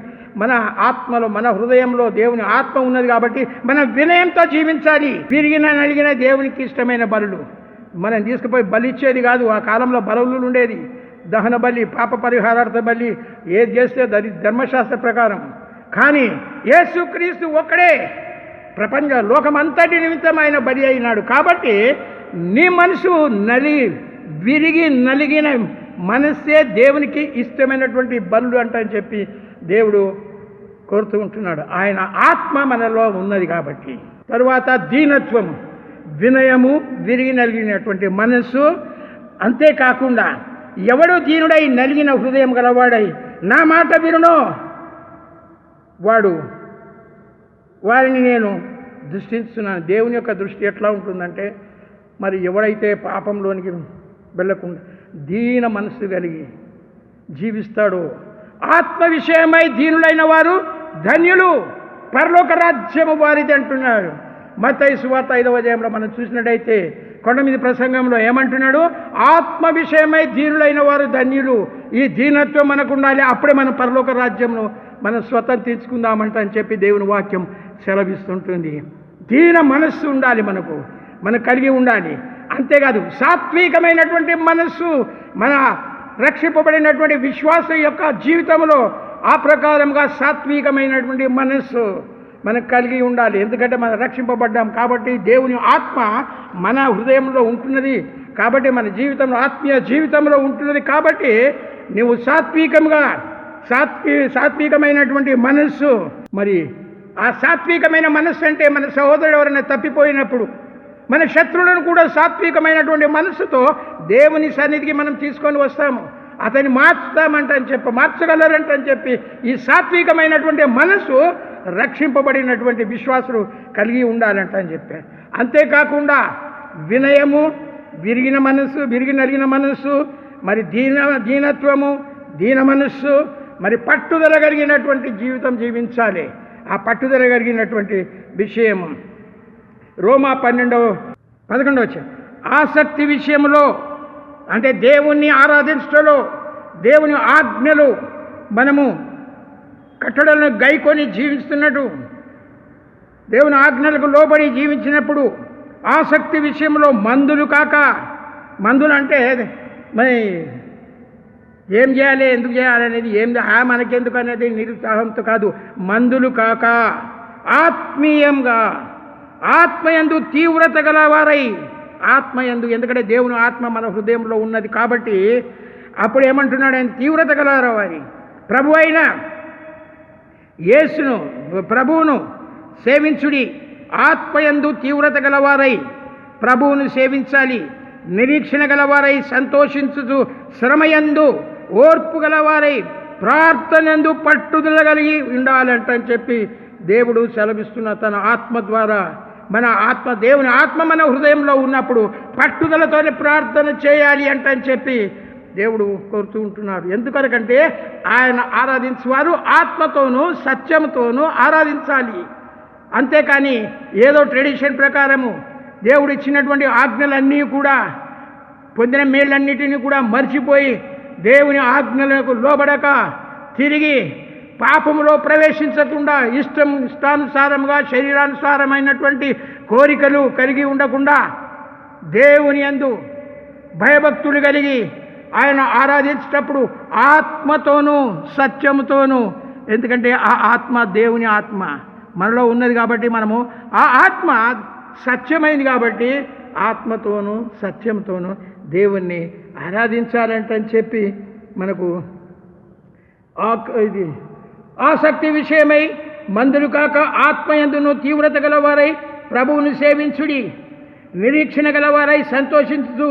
S6: మన ఆత్మలో, మన హృదయంలో దేవుని ఆత్మ ఉన్నది కాబట్టి మనం వినయంతో జీవించాలి. విరిగిన నలిగిన దేవునికి ఇష్టమైన బలులు మనం తీసుకుపోయి బలి ఇచ్చేది కాదు. ఆ కాలంలో బలులు ఉండేది, దహన బలి, పాప పరిహారార్థ బలి, ఏది చేస్తే అది ధర్మశాస్త్ర ప్రకారం. కానీ యేసుక్రీస్తు ఒక్కడే ప్రపంచ లోకమంతటి నిమిత్తం ఆయన బలి అయినాడు. కాబట్టి నీ మనసు విరిగి నలిగిన మనస్సే దేవునికి ఇష్టమైనటువంటి బలులు అంటని చెప్పి దేవుడు కోరుతూ ఉంటున్నాడు. ఆయన ఆత్మ మనలో ఉన్నది కాబట్టి. తరువాత దీనత్వము, వినయము, విరిగి నలిగినటువంటి మనస్సు. అంతేకాకుండా ఎవడు దీనుడై నలిగిన హృదయం గలవాడై నా మాట వినునో వారిని నేను దృష్టిస్తున్నాను. దేవుని యొక్క దృష్టి ఎట్లా ఉంటుందంటే, మరి ఎవడైతే పాపంలోనికి వెళ్ళకుండా దీన మనస్సు కలిగి జీవిస్తాడో, ఆత్మ విషయమై దీనులైన వారు ధన్యులు, పరలోక రాజ్యము వారిది అంటున్నాడు. మత్తయి సువార్త 5వ అధ్యాయంలో మనం చూసినట్టయితే కొండ మీద ప్రసంగంలో ఏమంటున్నాడు? ఆత్మ విషయమై దీనులైన వారు ధన్యులు. ఈ దీనత్వం మనకు ఉండాలి, అప్పుడే మనం పరలోక రాజ్యంలో మనం స్వతంత్రించుకుందామంట అని చెప్పి దేవుని వాక్యం సెలవిస్తుంటుంది. దీన మనస్సు ఉండాలి, మనకు కలిగి ఉండాలి. అంతేకాదు సాత్వికమైనటువంటి మనస్సు మన రక్షింపబడినటువంటి విశ్వాస యొక్క జీవితంలో ఆ ప్రకారంగా సాత్వికమైనటువంటి మనస్సు మనకు కలిగి ఉండాలి. ఎందుకంటే మనం రక్షింపబడ్డాం కాబట్టి దేవుని ఆత్మ మన హృదయంలో ఉంటున్నది కాబట్టి, మన జీవితంలో ఆత్మీయ జీవితంలో ఉంటున్నది కాబట్టి నువ్వు సాత్వికమైనటువంటి మనస్సు. మరి ఆ సాత్వికమైన మనస్సు అంటే మన సహోదరుడు ఎవరైనా తప్పిపోయినప్పుడు, మన శత్రువులను కూడా సాత్వికమైనటువంటి మనస్సుతో దేవుని సన్నిధికి మనం తీసుకొని వస్తాము, అతన్ని మార్చగలరంటని చెప్పి ఈ సాత్వికమైనటువంటి మనస్సు రక్షింపబడినటువంటి విశ్వాసులు కలిగి ఉండాలంట అని చెప్పారు. అంతేకాకుండా వినయము, విరిగి నలిగిన మనస్సు, మరి దీనత్వము, దీన మనస్సు, మరి పట్టుదల కలిగినటువంటి జీవితం జీవించాలి. ఆ పట్టుదల కలిగినటువంటి విషయము రోమా 12:11 ఆసక్తి విషయంలో అంటే దేవుణ్ణి ఆరాధించడంలో, దేవుని ఆజ్ఞలు మనము కట్టడలను గైకొని జీవిస్తున్నట్టు, దేవుని ఆజ్ఞలకు లోబడి జీవించినప్పుడు ఆసక్తి విషయంలో మందులు అంటే మరి ఏం చేయాలి, ఎందుకు చేయాలి అనేది మనకెందుకు అనేది నిరుత్సాహంతో కాదు, మందులు కాక ఆత్మీయంగా ఆత్మయందు తీవ్రత గలవారై, ఆత్మయందు, ఎందుకంటే దేవుని ఆత్మ మన హృదయంలో ఉన్నది కాబట్టి అప్పుడు ఏమంటున్నాడు ఆయన, తీవ్రత గలవారి ప్రభు అయిన యేసును ప్రభువును సేవించుడి, ఆత్మయందు తీవ్రత గలవారై ప్రభువును సేవించాలి, నిరీక్షణ గలవారై సంతోషించుచు శ్రమయందు ఓర్పు గలవారై ప్రార్థనందు పట్టుదల కలిగి ఉండాలంటని చెప్పి దేవుడు సెలవిస్తున్న తన ఆత్మ ద్వారా. మన ఆత్మ, దేవుని ఆత్మ మన హృదయంలో ఉన్నప్పుడు పట్టుదలతోనే ప్రార్థన చేయాలి అంటని చెప్పి దేవుడు కోరుతూ ఉంటున్నాడు. ఎందుకనకంటే ఆయన ఆరాధించేవారు ఆత్మతోనూ సత్యంతోనూ ఆరాధించాలి. అంతేకాని ఏదో ట్రెడిషన్ ప్రకారము దేవుడు ఇచ్చినటువంటి ఆజ్ఞలన్నీ కూడా, పొందిన మేళ్ళన్నిటినీ కూడా మర్చిపోయి దేవుని ఆజ్ఞలకు లోబడక తిరిగి పాపములో ప్రవేశించకుండా ఇష్టానుసారంగా శరీరానుసారమైనటువంటి కోరికలు కలిగి ఉండకుండా దేవుని యందు భయభక్తులు కలిగి ఆయన ఆరాధించేటప్పుడు ఆత్మతోనూ సత్యముతోనూ, ఎందుకంటే ఆ ఆత్మ దేవుని ఆత్మ మనలో ఉన్నది కాబట్టి మనము ఆ ఆత్మ సత్యమైంది కాబట్టి ఆత్మతోనూ సత్యంతోనూ దేవుణ్ణి ఆరాధించాలంటని చెప్పి మనకు ఇది ఆసక్తి విషయమై మందులు కాక ఆత్మయందును తీవ్రత గలవారై ప్రభువును సేవించుడి, నిరీక్షణ గలవారై సంతోషించుతూ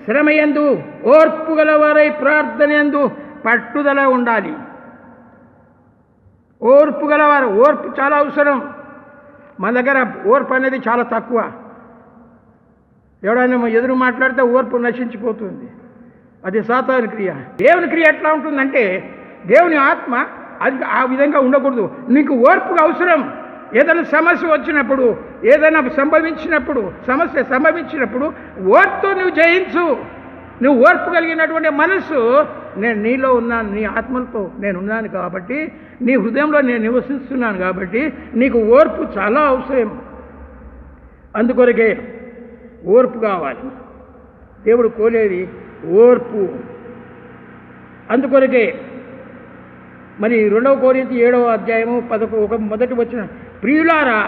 S6: శ్రమయందు ఓర్పు గలవారై ప్రార్థనయందు పట్టుదల ఉండాలి. ఓర్పు గలవారు, ఓర్పు చాలా అవసరం. మన దగ్గర ఓర్పు అనేది చాలా తక్కువ. ఎవడైనా ఎదురు మాట్లాడితే ఓర్పు నశించిపోతుంది. అది సాతాను క్రియ. దేవుని క్రియ ఎట్లా ఉంటుందంటే, దేవుని ఆత్మ అది ఆ విధంగా ఉండకూడదు. నీకు ఓర్పు అవసరం. ఏదైనా సమస్య వచ్చినప్పుడు, ఏదైనా సమస్య సంభవించినప్పుడు ఓర్పుతో నువ్వు జయించు. నువ్వు ఓర్పు కలిగినటువంటి మనస్సు, నేను నీలో ఉన్నాను, నీ ఆత్మలతో నేను ఉన్నాను కాబట్టి, నీ హృదయంలో నేను నివసిస్తున్నాను కాబట్టి నీకు ఓర్పు చాలా అవసరం. అందుకొరకే ఓర్పు కావాలి. దేవుడు కోరేది ఓర్పు. అందుకొరకే మరి 2 కొరింథీ 7వ అధ్యాయము 11 వచ్చిన, ప్రియులారా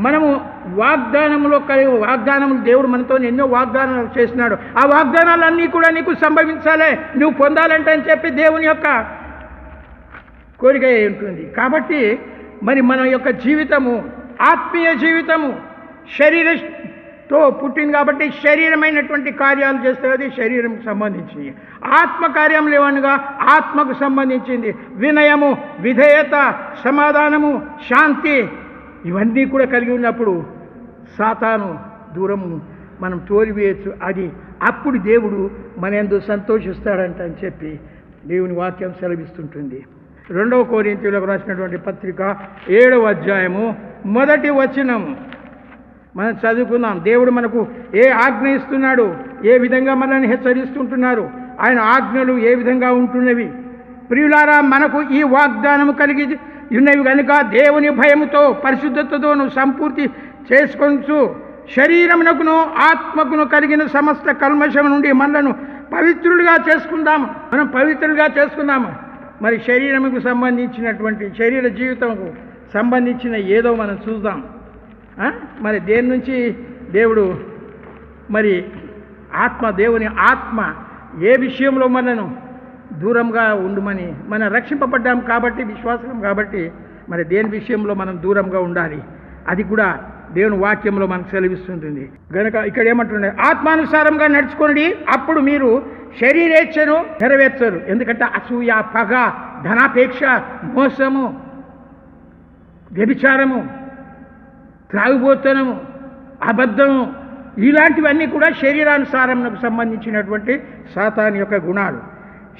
S6: మనము వాగ్దానములు దేవుడు మనతో ఎన్నో వాగ్దానాలు చేసినాడు. ఆ వాగ్దానాలన్నీ కూడా నీకు సంభవించాలి, నువ్వు పొందాలంటే అని చెప్పి దేవుని యొక్క కోరిక ఉంటుంది. కాబట్టి మరి మన యొక్క జీవితము ఆత్మీయ జీవితము శరీరంతో పుట్టింది కాబట్టి శరీరమైనటువంటి కార్యాలు చేస్తే అది శరీరంకు సంబంధించింది. ఆత్మ కార్యములు ఏమనగా ఆత్మకు సంబంధించింది. వినయము, విధేయత, సమాధానము, శాంతి, ఇవన్నీ కూడా కలిగి ఉన్నప్పుడు సాతాను దూరం మనం తోలివేయచ్చు. అది అప్పుడు దేవుడు మన యందు సంతోషిస్తాడంట అని చెప్పి దేవుని వాక్యం సెలవిస్తుంటుంది. 2 కొరింథీయులకు రాసినటువంటి పత్రిక 7వ అధ్యాయము 1వ వచనం మనం చదువుకుందాం. దేవుడు మనకు ఏ ఆజ్ఞ ఇస్తున్నాడు, ఏ విధంగా మనల్ని హెచ్చరిస్తుంటున్నారు, ఆయన ఆజ్ఞలు ఏ విధంగా ఉంటున్నవి. ప్రియులారా మనకు ఈ వాగ్దానము కలిగి ఉన్నవి కనుక దేవుని భయముతో పరిశుద్ధతతోను సంపూర్తి చేసుకొంచు శరీరమునకును ఆత్మకును కలిగిన సమస్త కల్మషం నుండి మనలను పవిత్రులుగా చేసుకుందాము. మనం పవిత్రులుగా చేసుకుందాము. మరి శరీరముకు సంబంధించినటువంటి శరీర జీవితంకు సంబంధించిన ఏదో మనం చూద్దాం. మరి దేని నుంచి దేవుడు మరి దేవుని ఆత్మ ఏ విషయంలో మనను దూరంగా ఉండుమని, మనం రక్షింపబడ్డాం కాబట్టి, విశ్వాసం కాబట్టి మరి దేని విషయంలో మనం దూరంగా ఉండాలి, అది కూడా దేవుని వాక్యంలో మనకు సెలవిస్తుంటుంది. గనక ఇక్కడ ఏమంటున్నాడు, ఆత్మానుసారంగా నడుచుకోండి, అప్పుడు మీరు శరీరేచ్ఛను నెరవేర్చరు. ఎందుకంటే అసూయ, పగ, ధనాపేక్ష, మోసము, వ్యభిచారము, త్రాగుబోతనము, అబద్ధము, ఇలాంటివన్నీ కూడా శరీరానుసారంకు సంబంధించినటువంటి సాతాను యొక్క గుణాలు.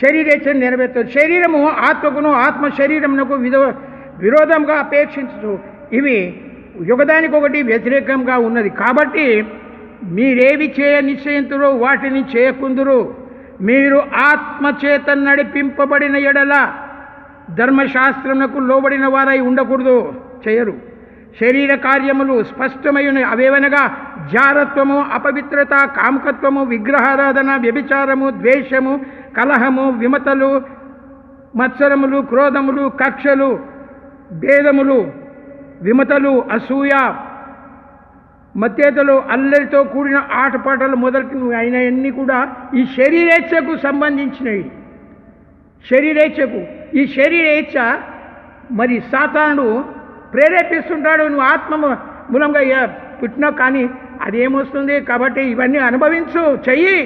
S6: శరీరేచ్ఛను నెరవేర్చరు. శరీరము ఆత్మకును, ఆత్మ శరీరమునకు విరోధంగా అపేక్షించు. ఇవి ఒకదానికొకటి వ్యతిరేకంగా ఉన్నది. కాబట్టి మీరేవి చేయ నిశ్చయింతురో వాటిని చేయకుందురు. మీరు ఆత్మచేత నడిపింపబడిన ఎడల ధర్మశాస్త్రమునకు లోబడిన వారై ఉండకూడదు, చేయరు. శరీర కార్యములు స్పష్టమైన అవేవనగా జారత్వము, అపవిత్రత, కాముకత్వము, విగ్రహారాధన, వ్యభిచారము, ద్వేషము, కలహము, విమతలు, మత్సరములు, క్రోధములు, కక్షలు, భేదములు, విమతలు, అసూయ, మత్తేతలు, అల్లరితో కూడిన ఆటపాటలు మొదలు అయినవన్నీ కూడా ఈ శరీరేచ్ఛకు సంబంధించినవి. శరీరేచ్ఛకు, ఈ శరీరేచ్ఛ మరి సాతానుడు ప్రేరేపిస్తుంటాడు. నువ్వు ఆత్మ మూలంగా పుట్టినావు, కానీ అదేమొస్తుంది కాబట్టి ఇవన్నీ అనుభవించు, చెయ్యి.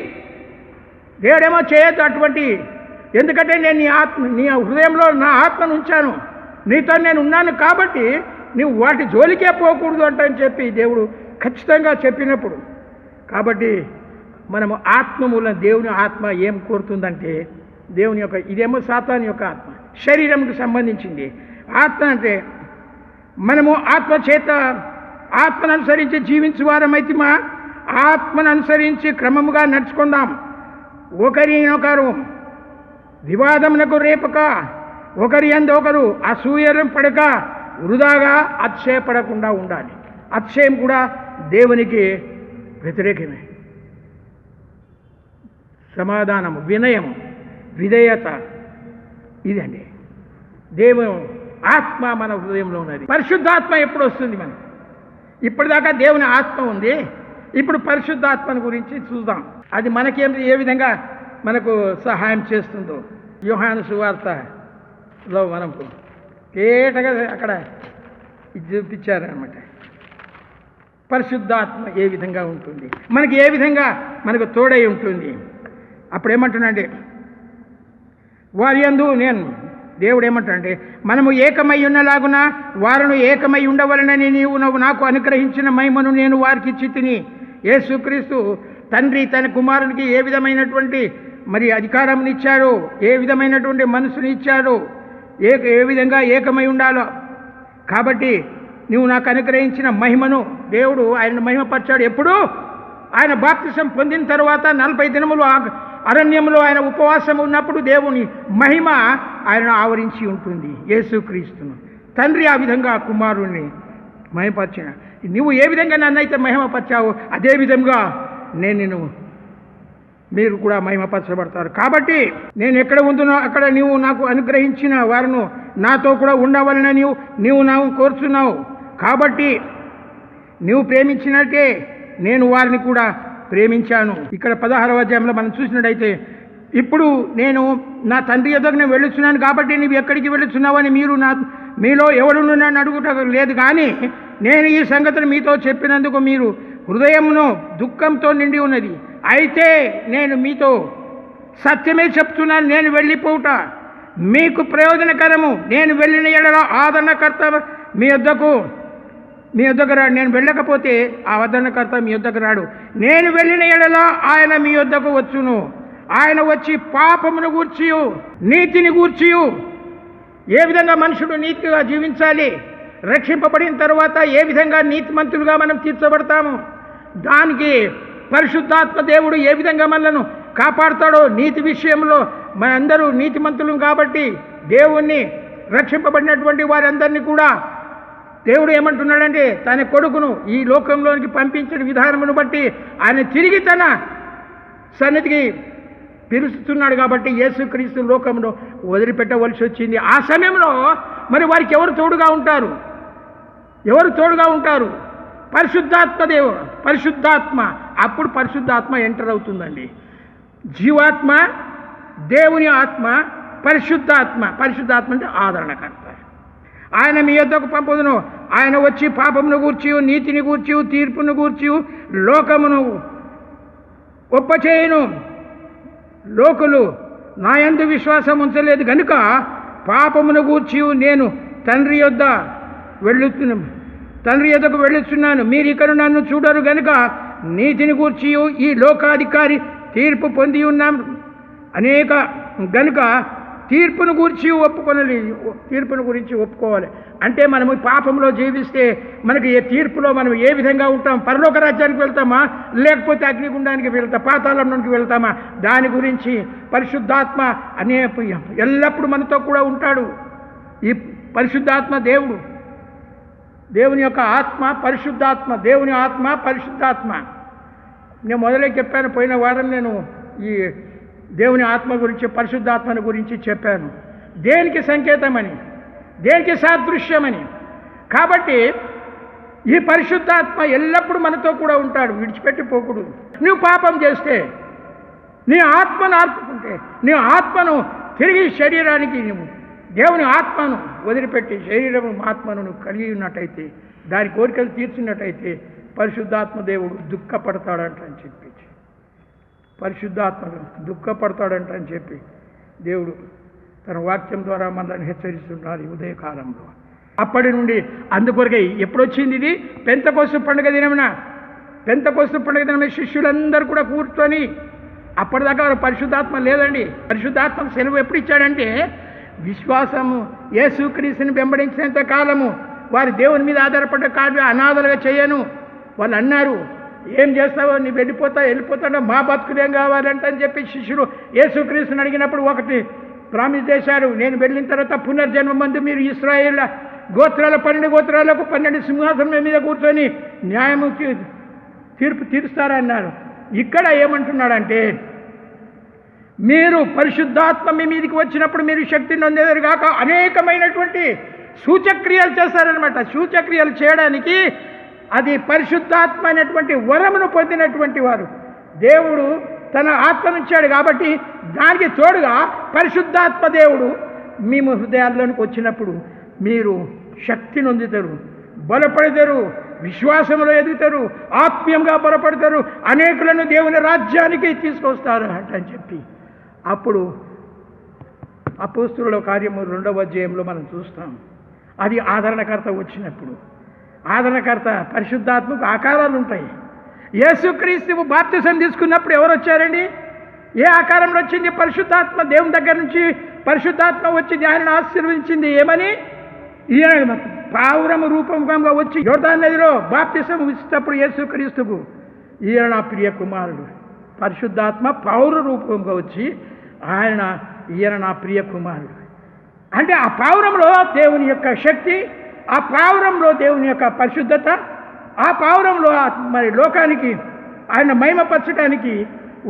S6: దేవుడేమో చేయొద్దు అటువంటి, ఎందుకంటే నేను నీ హృదయంలో నా ఆత్మను ఉంచాను, నీతో నేను ఉన్నాను కాబట్టి నువ్వు వాటి జోలికే పోకూడదు అంటని చెప్పి దేవుడు ఖచ్చితంగా చెప్పినప్పుడు, కాబట్టి మనము ఆత్మ మూలం దేవుని ఆత్మ ఏం కోరుతుందంటే దేవుని యొక్క, ఇదేమో సాతాను యొక్క ఆత్మ, శరీరంకు సంబంధించింది. ఆత్మ అంటే మనము ఆత్మ చేత ఆత్మను అనుసరించి జీవించువారమైతే మా ఆత్మను అనుసరించి క్రమముగా నడుచుకుందాం. ఒకరినొకరు వివాదమునకు రేపక, ఒకరి యందు ఒకరు అసూయరం పడక, వృధాగా అతిశయపడకుండా ఉండాలి. అతిశయం కూడా దేవునికి వ్యతిరేకమే. సమాధానము, వినయము, విధేయత, ఇదండి దేవుని ఆత్మ మన హృదయంలో ఉన్నది. పరిశుద్ధాత్మ ఎప్పుడు వస్తుంది మనకి? ఇప్పటిదాకా దేవుని ఆత్మ ఉంది, ఇప్పుడు పరిశుద్ధాత్మను గురించి చూద్దాం. అది ఏ విధంగా మనకు సహాయం చేస్తుందో యోహాను సువార్తలో మనకు తేటగా అక్కడ ఇది చూపించారనమాట. పరిశుద్ధాత్మ ఏ విధంగా ఉంటుంది, మనకి ఏ విధంగా మనకు తోడై ఉంటుంది. అప్పుడు ఏమంటున్నాండి, వారి యందు దేవుడు ఏమంటాడంటే, మనము ఏకమై ఉన్నలాగున వారును ఏకమై ఉండవలనని నీవు నాకు అనుగ్రహించిన మహిమను నేను వారికి ఇచ్చి తిని. యేసుక్రీస్తు తండ్రి తన కుమారునికి ఏ విధమైనటువంటి మరి అధికారం ఇచ్చారో, ఏ విధమైనటువంటి మనసుని ఇచ్చారో, ఏ విధంగా ఏకమై ఉండాలో, కాబట్టి నువ్వు నాకు అనుగ్రహించిన మహిమను దేవుడు ఆయన మహిమపరిచాడు. ఎప్పుడు? ఆయన బాప్తిసం పొందిన తర్వాత 40 దినములు అరణ్యంలో ఆయన ఉపవాసం ఉన్నప్పుడు దేవుని మహిమ ఆయన ఆవరించి ఉంటుంది. యేసుక్రీస్తును తండ్రి ఆ విధంగా కుమారుణ్ణి మహిమపరిచిన. నువ్వు ఏ విధంగా నన్నైతే మహిమపరిచావో అదే విధంగా మీరు కూడా మహిమపరచబడతారు. కాబట్టి నేను ఎక్కడ ఉంటున్నా అక్కడ నీవు నాకు అనుగ్రహించిన వారును నాతో కూడా ఉండవాలని నీవు నాకు కోరుచున్నావు. కాబట్టి నీవు ప్రేమించినట్టే నేను వారిని కూడా ప్రేమించాను. ఇక్కడ 16వ అధ్యాయంలో మనం చూసినట్టయితే, ఇప్పుడు నేను నా తండ్రి యొద్దకు నేను వెళ్ళుచున్నాను కాబట్టి నీవు ఎక్కడికి వెళ్ళుచున్నావని మీలో ఎవడు నన్ను అడుగుట లేదు, కానీ నేను ఈ సంగతిని మీతో చెప్పినందుకు మీరు హృదయమును దుఃఖంతో నిండి ఉన్నది. అయితే నేను మీతో సత్యమే చెప్తున్నాను, నేను వెళ్ళిపోవుట మీకు ప్రయోజనకరము. నేను వెళ్ళిన ఎడల ఆదరణకర్త మీ యొద్దకు రాడు. నేను వెళ్ళకపోతే ఆ ఆదరణకర్త మీ యొద్దకు రాడు. నేను వెళ్ళిన ఎడల ఆయన మీ యొద్దకు వచ్చును. ఆయన వచ్చి పాపమును గూర్చియు నీతిని గూర్చియు, ఏ విధంగా మనుషుడు నీతిగా జీవించాలి, రక్షింపబడిన తర్వాత ఏ విధంగా నీతిమంతులుగా మనం తీర్చబడతాము, దానికి పరిశుద్ధాత్మ దేవుడు ఏ విధంగా మనలను కాపాడుతాడో, నీతి విషయంలో మనందరూ నీతిమంతులం కాబట్టి దేవుణ్ణి రక్షింపబడినటువంటి వారందరినీ కూడా దేవుడు ఏమంటున్నాడంటే, తన కొడుకును ఈ లోకంలోనికి పంపించిన విధానమును బట్టి ఆయన తిరిగి తన సన్నిధికి పిలుస్తున్నాడు. కాబట్టి యేసుక్రీస్తు లోకంలో వదిలిపెట్టవలసి వచ్చింది. ఆ సమయంలో మరి వారికి ఎవరు తోడుగా ఉంటారు? పరిశుద్ధాత్మ దేవుడు, పరిశుద్ధాత్మ. అప్పుడు పరిశుద్ధాత్మ ఎంటర్ అవుతుందండి. జీవాత్మ, దేవుని ఆత్మ, పరిశుద్ధాత్మ. పరిశుద్ధాత్మ అంటే ఆదరణకర్త. ఆయన మీ యొద్దకు పంపుదును. ఆయన వచ్చి పాపమును గూర్చి, నీతిని గూర్చి, తీర్పును గూర్చి లోకమును ఒప్పచేయును. లోకులు నా యందు విశ్వాసం ఉంచలేదు గనుక పాపమును గూర్చి నేను తండ్రి యొద్దకు వెళ్ళుచున్నాను. మీరు ఇక్కడ నన్ను చూడరు గనుక నీతిని గూర్చి ఈ లోకాధికారి తీర్పు పొంది ఉన్నాం అనేక గనుక తీర్పును గురించి ఒప్పుకోవాలి. అంటే మనము పాపంలో జీవిస్తే మనకి ఏ తీర్పులో మనం ఏ విధంగా ఉంటాం? పరలోక రాజ్యానికి వెళ్తామా, లేకపోతే అగ్నిగుండానికి పాతాళంలోకి వెళ్తామా? దాని గురించి పరిశుద్ధాత్మ ఎల్లప్పుడూ మనతో కూడా ఉంటాడు. ఈ పరిశుద్ధాత్మ దేవుని యొక్క ఆత్మ, పరిశుద్ధాత్మ, దేవుని ఆత్మ, పరిశుద్ధాత్మ. నేను మొదలే చెప్పాను, పోయిన వారం నేను ఈ దేవుని ఆత్మ గురించి, పరిశుద్ధాత్మని గురించి చెప్పాను. దేనికి సంకేతమని, దేనికి సాదృశ్యమని. కాబట్టి ఈ పరిశుద్ధాత్మ ఎల్లప్పుడూ మనతో కూడా ఉంటాడు, విడిచిపెట్టిపోకూడదు. నువ్వు పాపం చేస్తే, నీ ఆత్మను ఆర్పుకుంటే, నీ ఆత్మను తిరిగి శరీరానికి నువ్వు దేవుని ఆత్మను వదిలిపెట్టి శరీరం ఆత్మను నువ్వు కలిగి ఉన్నట్టయితే, దాని కోరికలు తీర్చినట్టయితే పరిశుద్ధాత్మ దేవుడు దుఃఖపడతాడంట అని చెప్పి, పరిశుద్ధాత్మ దుఃఖపడతాడంట అని చెప్పి దేవుడు తన వాక్యం ద్వారా మనల్ని హెచ్చరిస్తున్నారు ఈ ఉదయకాలంలో. అప్పటి నుండి అందుకొరకే ఎప్పుడొచ్చింది ఇది? పెంతెకోస్తు పండుగ దినమున. పెంతెకోస్తు పండుగ దినమున శిష్యులందరూ కూడా కూర్చొని, అప్పటిదాకా పరిశుద్ధాత్మ లేదండి. పరిశుద్ధాత్మకు సెలవు ఎప్పుడు ఇచ్చాడంటే, విశ్వాసము యేసుక్రీస్తుని వెంబడించినంత కాలము వారి దేవుని మీద ఆధారపడ్డ కాదు, అనాథలుగా చేయను. వాళ్ళు అన్నారు, ఏం చేస్తావో, నీ వెళ్ళిపోతాడో, మా బతుకులేం కావాలంట అని చెప్పి శిష్యులు యేసుక్రీస్తుని అడిగినప్పుడు ఒకటి ప్రామిస్ చేశారు, నేను వెళ్ళిన తర్వాత పునర్జన్మ మందు మీరు ఇశ్రాయేల్ గోత్రాల 12 గోత్రాలకు 12 సింహాసనం మీద కూర్చొని న్యాయము తీర్పు తీరుస్తారన్నారు. ఇక్కడ ఏమంటున్నాడంటే, మీరు పరిశుద్ధాత్మ మీ మీదకి వచ్చినప్పుడు మీరు శక్తిని నొందేదారు కాక అనేకమైనటువంటి సూచక్రియలు చేస్తారనమాట. సూచక్రియలు చేయడానికి అది పరిశుద్ధాత్మ అనేటువంటి వరమును పొందినటువంటి వారు. దేవుడు తన ఆత్మనిచ్చాడు కాబట్టి దానికి తోడుగా పరిశుద్ధాత్మ దేవుడు మీ హృదయాల్లోనికి వచ్చినప్పుడు మీరు శక్తి నొందుతారు, బలపడతారు, విశ్వాసంలో ఎదుగుతారు, ఆత్మీయంగా బలపడతారు, అనేకులను దేవుని రాజ్యానికి తీసుకొస్తారు అని చెప్పి అప్పుడు అపోస్తలుల కార్యము 2వ అధ్యాయంలో మనం చూస్తాం. అది ఆదరణకర్త వచ్చినప్పుడు, ఆదరణకర్త పరిశుద్ధాత్మకు ఆకారాలు ఉంటాయి. యేసుక్రీస్తు బాప్తిసం తీసుకున్నప్పుడు ఎవరు వచ్చారండి? ఏ ఆకారంలో వచ్చింది? పరిశుద్ధాత్మ దేవుని దగ్గర నుంచి పరిశుద్ధాత్మ వచ్చి ఆయనను ఆశీర్వదించింది. ఏమని? ఈయన పావురము రూపంగా వచ్చి యోర్దాను నదిలో బాప్తిసం ఇచ్చినప్పుడు యేసుక్రీస్తుకు, ఈయన నా ప్రియ కుమారుడు. పరిశుద్ధాత్మ పౌర రూపంగా వచ్చి ఈయన నా ప్రియ కుమారుడు అంటే ఆ పావురంలో దేవుని యొక్క శక్తి, ఆ పావురంలో దేవుని యొక్క పరిశుద్ధత, ఆ పావురంలో మరి లోకానికి ఆయన మహిమపరచడానికి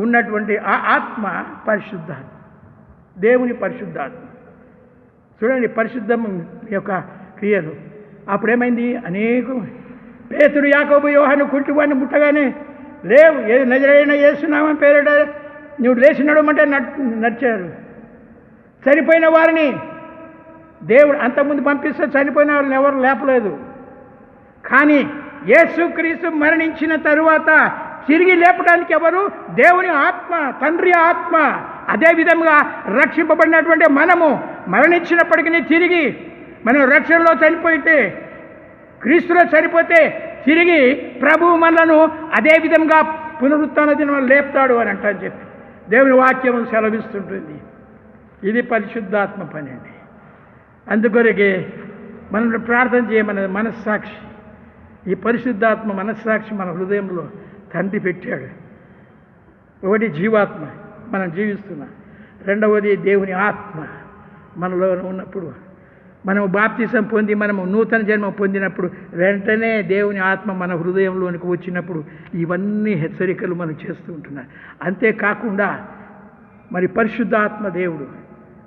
S6: ఉన్నటువంటి ఆ ఆత్మ పరిశుద్ధాత్మ, దేవుని పరిశుద్ధాత్మ. చూడండి పరిశుద్ధం యొక్క క్రియలు. అప్పుడేమైంది? పేతురు, యాకోబు, యోహాను కుంటివాడిని ముట్టగానే లేవు, నజరేయుడైన యేసునామం పేరిట నువ్వు లేచి నడవమంటే నడిచారు. చనిపోయిన వారిని దేవుడు అంతకుముందు పంపిస్తే చనిపోయిన వాళ్ళని ఎవరు లేపలేదు. కానీ యేసుక్రీస్తు మరణించిన తరువాత తిరిగి లేపడానికి ఎవరు? దేవుని ఆత్మ, తండ్రి ఆత్మ. అదేవిధంగా రక్షింపబడినటువంటి మనము మరణించినప్పటికీ తిరిగి మనం రక్షణలో చనిపోతే, క్రీస్తులో చనిపోతే తిరిగి ప్రభువు మనలను అదేవిధంగా పునరుత్థాన దినం లేపుతాడు అని అంటారు చెప్పి దేవుని వాక్యం సెలవిస్తుంటుంది. ఇది పరిశుద్ధాత్మ పని అండి. అందుకొరకే మనం ప్రార్థన చేయమన్నది మనస్సాక్షి. ఈ పరిశుద్ధాత్మ మనస్సాక్షి మన హృదయంలో తండ్రి పెట్టాడు. ఒకటి జీవాత్మ, మనం జీవిస్తున్నాం. రెండవది దేవుని ఆత్మ మనలో ఉన్నప్పుడు, మనము బాప్తిసం పొంది మనము నూతన జన్మ పొందినప్పుడు వెంటనే దేవుని ఆత్మ మన హృదయంలోనికి వచ్చినప్పుడు ఇవన్నీ హెచ్చరికలు మనం చేస్తూ ఉంటున్నాం. అంతేకాకుండా మరి పరిశుద్ధాత్మ దేవుడు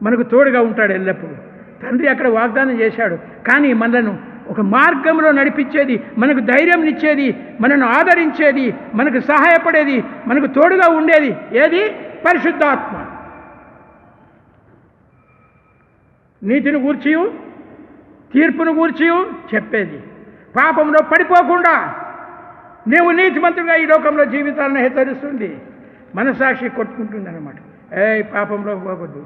S6: మనకు తోడుగా ఉంటాడు ఎల్లప్పుడూ. తండ్రి అక్కడ వాగ్దానం చేశాడు, కానీ మనను ఒక మార్గంలో నడిపించేది, మనకు ధైర్యం ఇచ్చేది, మనను ఆదరించేది, మనకు సహాయపడేది, మనకు తోడుగా ఉండేది ఏది? పరిశుద్ధాత్మ. నీతిని గూర్చి, తీర్పును గూర్చి చెప్పేది, పాపంలో పడిపోకుండా నీవు నీతిమంతుడిగా ఈ లోకంలో జీవితాలను హెచ్చరిస్తుంది. మనసాక్షి కొట్టుకుంటుంది అన్నమాట. పాపంలో పోవద్దు,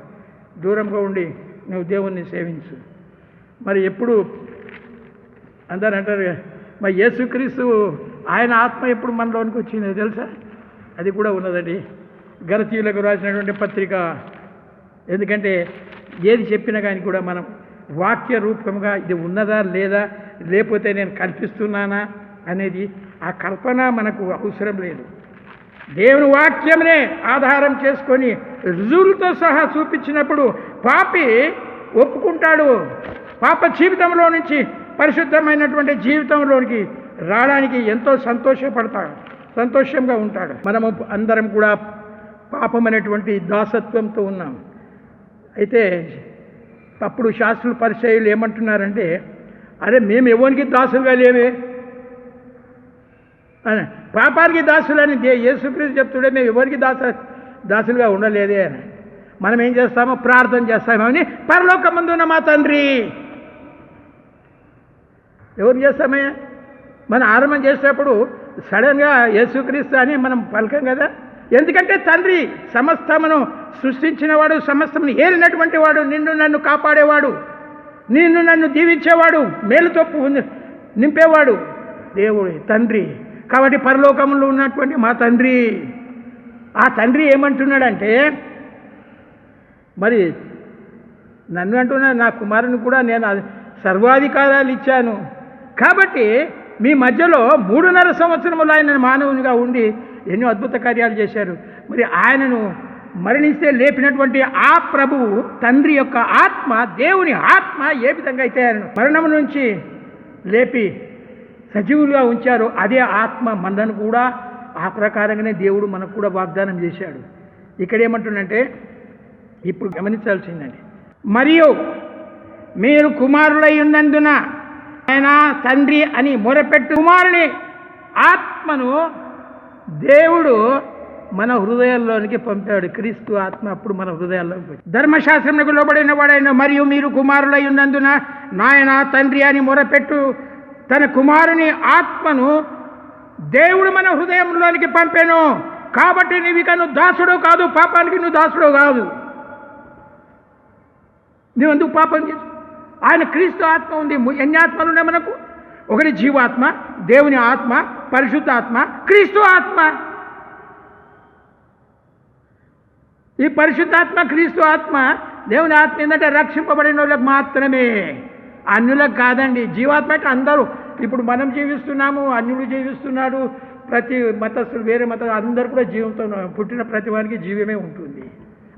S6: దూరంగా ఉండి నువ్వు దేవుణ్ణి సేవించు. మరి ఎప్పుడు అందరూ అంటారు, మరి యేసుక్రీస్తు ఆయన ఆత్మ ఎప్పుడు మనలోనికి వచ్చిందో తెలుసా? అది కూడా ఉన్నదండి గలతీయులకు రాసినటువంటి పత్రిక. ఎందుకంటే ఏది చెప్పినా కానీ కూడా మనం వాక్య రూపంగా ఇది ఉన్నదా లేదా, లేకపోతే నేను కల్పిస్తున్నానా అనేది ఆ కల్పన మనకు అవసరం లేదు. దేవుని వాక్యమునే ఆధారం చేసుకొని రుజువులతో సహా చూపించినప్పుడు పాపి ఒప్పుకుంటాడు. పాప జీవితంలో నుంచి పరిశుద్ధమైనటువంటి జీవితంలోనికి రావడానికి ఎంతో సంతోషంగా ఉంటాడు. మనము అందరం కూడా పాపం అనేటువంటి దాసత్వంతో ఉన్నాం. అయితే అప్పుడు శాస్త్రులు పరిచయులు ఏమంటున్నారంటే, అరే మేము ఎవరికి దాసులుగా లేవే అని, పాపానికి దాసులని యేసుక్రీస్తు చెప్తుండే మేము ఎవరికి దాసులుగా ఉండలేదే అని. మనం ఏం చేస్తామో ప్రార్థన చేస్తామని పరలోకమందున్న మా తండ్రి. ఎవరు చేస్తామయ్యా? మనం ఆరంభం చేసేటప్పుడు సడన్గా యేసుక్రీస్తు అని మనం పలకం కదా. ఎందుకంటే తండ్రి సమస్తమును సృష్టించినవాడు, సమస్తమును ఏలినటువంటి వాడు, నిన్ను నన్ను కాపాడేవాడు, నిన్ను నన్ను దీవించేవాడు, మేలుతో నింపేవాడు దేవుడు తండ్రి. కాబట్టి పరలోకంలో ఉన్నటువంటి మా తండ్రి. ఆ తండ్రి ఏమంటున్నాడంటే, మరి నన్ను అంటున్నా, నా కుమారుని కూడా నేను సర్వాధికారాలు ఇచ్చాను. కాబట్టి మీ మధ్యలో 3.5 సంవత్సరములు ఆయన మానవునిగా ఉండి ఎన్నో అద్భుత కార్యాలు చేశారు. మరి ఆయనను మరణిస్తే లేపినటువంటి ఆ ప్రభువు తండ్రి యొక్క ఆత్మ, దేవుని ఆత్మ ఏ విధంగా అయితే ఆయన మరణం నుంచి లేపి సజీవులుగా ఉంచారో అదే ఆత్మ మనను కూడా ఆ ప్రకారంగానే దేవుడు మనకు కూడా వాగ్దానం చేశాడు. ఇక్కడ ఏమంటుందంటే, ఇప్పుడు గమనించాల్సిందండి, మరియు మీరు కుమారులై ఉన్నందున ఆయన తండ్రి అని మొరపెట్టు కుమారుని ఆత్మను దేవుడు మన హృదయాల్లోనికి పంపాడు. క్రీస్తు ఆత్మ అప్పుడు మన హృదయాల్లోకి పోయి ధర్మశాస్త్రములకు లోబడిన వాడైన మరియు మీరు కుమారులై ఉన్నందున నాయన తండ్రి అని మొరపెట్టు తన కుమారుని ఆత్మను దేవుడు మన హృదయంలోనికి పంపాను. కాబట్టి నీవు ఇక నువ్వు దాసుడు కాదు, పాపానికి నువ్వు దాసుడు కాదు. నువ్వు ఎందుకు పాపం చేసు? ఆయన క్రీస్తు ఆత్మ ఉంది. ఎన్ని ఆత్మలు ఉన్నాయి మనకు? ఒకటి జీవాత్మ, దేవుని ఆత్మ, పరిశుద్ధాత్మ, క్రీస్తు ఆత్మ. ఈ పరిశుద్ధాత్మ, క్రీస్తు ఆత్మ, దేవుని ఆత్మ ఏంటంటే రక్షింపబడిన వాళ్ళకి మాత్రమే, అన్యులకు కాదండి. జీవాత్మ అంటే అందరూ. ఇప్పుడు మనం జీవిస్తున్నాము, అన్యుడు జీవిస్తున్నాడు, ప్రతి మతస్థులు వేరే అందరూ కూడా జీవంతో పుట్టిన ప్రతి వారికి జీవమే ఉంటుంది.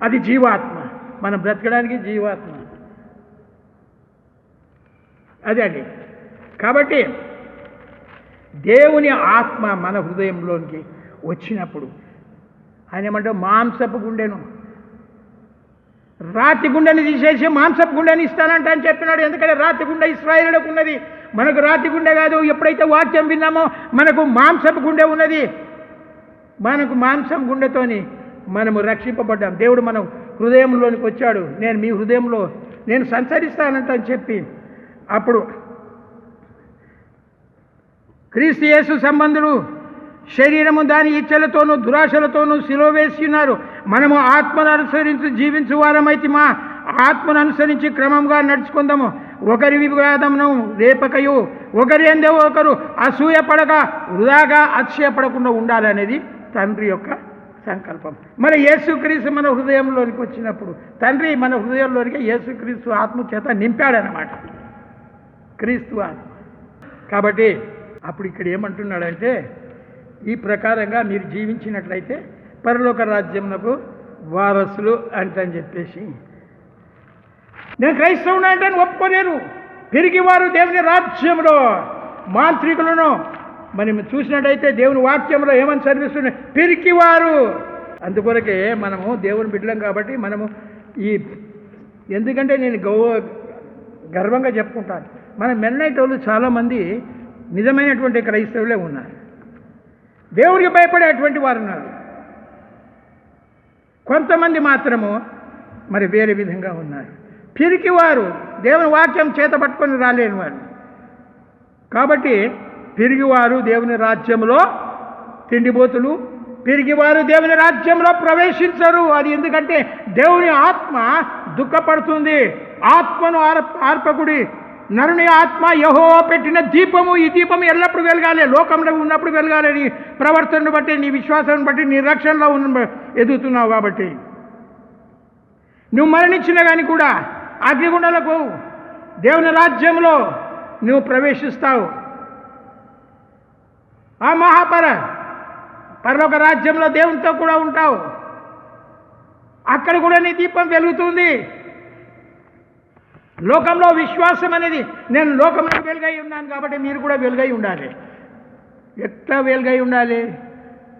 S6: అది జీవాత్మ. మనం బ్రతకడానికి జీవాత్మ అదే అండి. కాబట్టి దేవుని ఆత్మ మన హృదయంలోనికి వచ్చినప్పుడు ఆయన ఏమంటే మాంసపు గుండెను, రాతి గుండెని తీసేసి మాంసపు గుండెని ఇస్తానంట అని చెప్పినాడు. ఎందుకంటే రాతి గుండె ఇశ్రాయేలుకు ఉన్నది, మనకు రాతి గుండె కాదు. ఎప్పుడైతే వాక్యం విన్నామో మనకు మాంసపు గుండె ఉన్నది. మనకు మాంసం గుండెతోని మనము రక్షింపబడ్డాం. దేవుడు మన హృదయంలోనికి వచ్చాడు. నేను మీ హృదయంలో నేను సంచరిస్తానంట అని చెప్పి అప్పుడు క్రీస్తు యేసు సంబంధులు శరీరము దాని ఇచ్చలతోనూ దురాశలతోనూ సిలువ వేసి ఉన్నారు. మనము ఆత్మను అనుసరించి జీవించు వారమైతే మా ఆత్మను అనుసరించి క్రమంగా నడుచుకుందాము. ఒకరి వివాదమును రేపకయు ఒకరి ఎందే ఒకరు అసూయపడక వృధాగా అతిశయపడకుండా ఉండాలనేది తండ్రి యొక్క సంకల్పం. మన యేసుక్రీస్తు మన హృదయంలోనికి వచ్చినప్పుడు తండ్రి మన హృదయంలోనికి యేసుక్రీస్తు ఆత్మ చేత నింపాడనమాట, క్రీస్తు ఆత్మ. కాబట్టి అప్పుడు ఇక్కడ ఏమంటున్నాడంటే, ఈ ప్రకారంగా మీరు జీవించినట్లయితే పరలోక రాజ్యమునకు వారసులు అంటని చెప్పేసి. నేను క్రైస్తవుడు అంటే ఒప్పుకోలేరు. పెరిగివారు దేవుని రాజ్యంలో మాంత్రికులను మనం చూసినట్టయితే దేవుని వాక్యంలో ఏమని చదివిస్తుంది? పిరికివారు. అందుకొరకే మనము దేవుని బిడ్డలం కాబట్టి మనము ఎందుకంటే నేను గర్వంగా చెప్పుకుంటాను, మన మెన్నైట్ వాళ్ళు చాలామంది నిజమైనటువంటి క్రైస్తవులే ఉన్నారు, దేవుడికి భయపడేటువంటి వారు ఉన్నారు. కొంతమంది మాత్రము మరి వేరే విధంగా ఉన్నారు. పిరికివారు, దేవుని వాక్యం చేత పట్టుకొని రాలేని వారు. కాబట్టి పిరిగివారు దేవుని రాజ్యంలో తిండిబోతులు, పిరిగివారు దేవుని రాజ్యంలో ప్రవేశించరు. అది ఎందుకంటే దేవుని ఆత్మ దుఃఖపడుతుంది. ఆత్మను ఆర్పకుడి. నరుని ఆత్మ యెహోవా పెట్టిన దీపము. ఈ దీపం ఎల్లప్పుడూ వెలగాలి, లోకంలో ఉన్నప్పుడు వెలగాలి. నీ ప్రవర్తనను బట్టి, నీ విశ్వాసాన్ని బట్టి, నీ రక్షణలో ఎదుగుతున్నావు కాబట్టి. నువ్వు మరణించినా కానీ కూడా అగ్నిగుండాలకు దేవుని రాజ్యంలో నువ్వు ప్రవేశిస్తావు. ఆ పరలోక రాజ్యంలో దేవునితో కూడా ఉంటావు. అక్కడ కూడా నీ దీపం వెలుగుతుంది. లోకంలో విశ్వాసం అనేది, నేను లోకంలో వెలుగై ఉన్నాను కాబట్టి మీరు కూడా వెలుగై ఉండాలి. ఎట్లా వెలుగై ఉండాలి?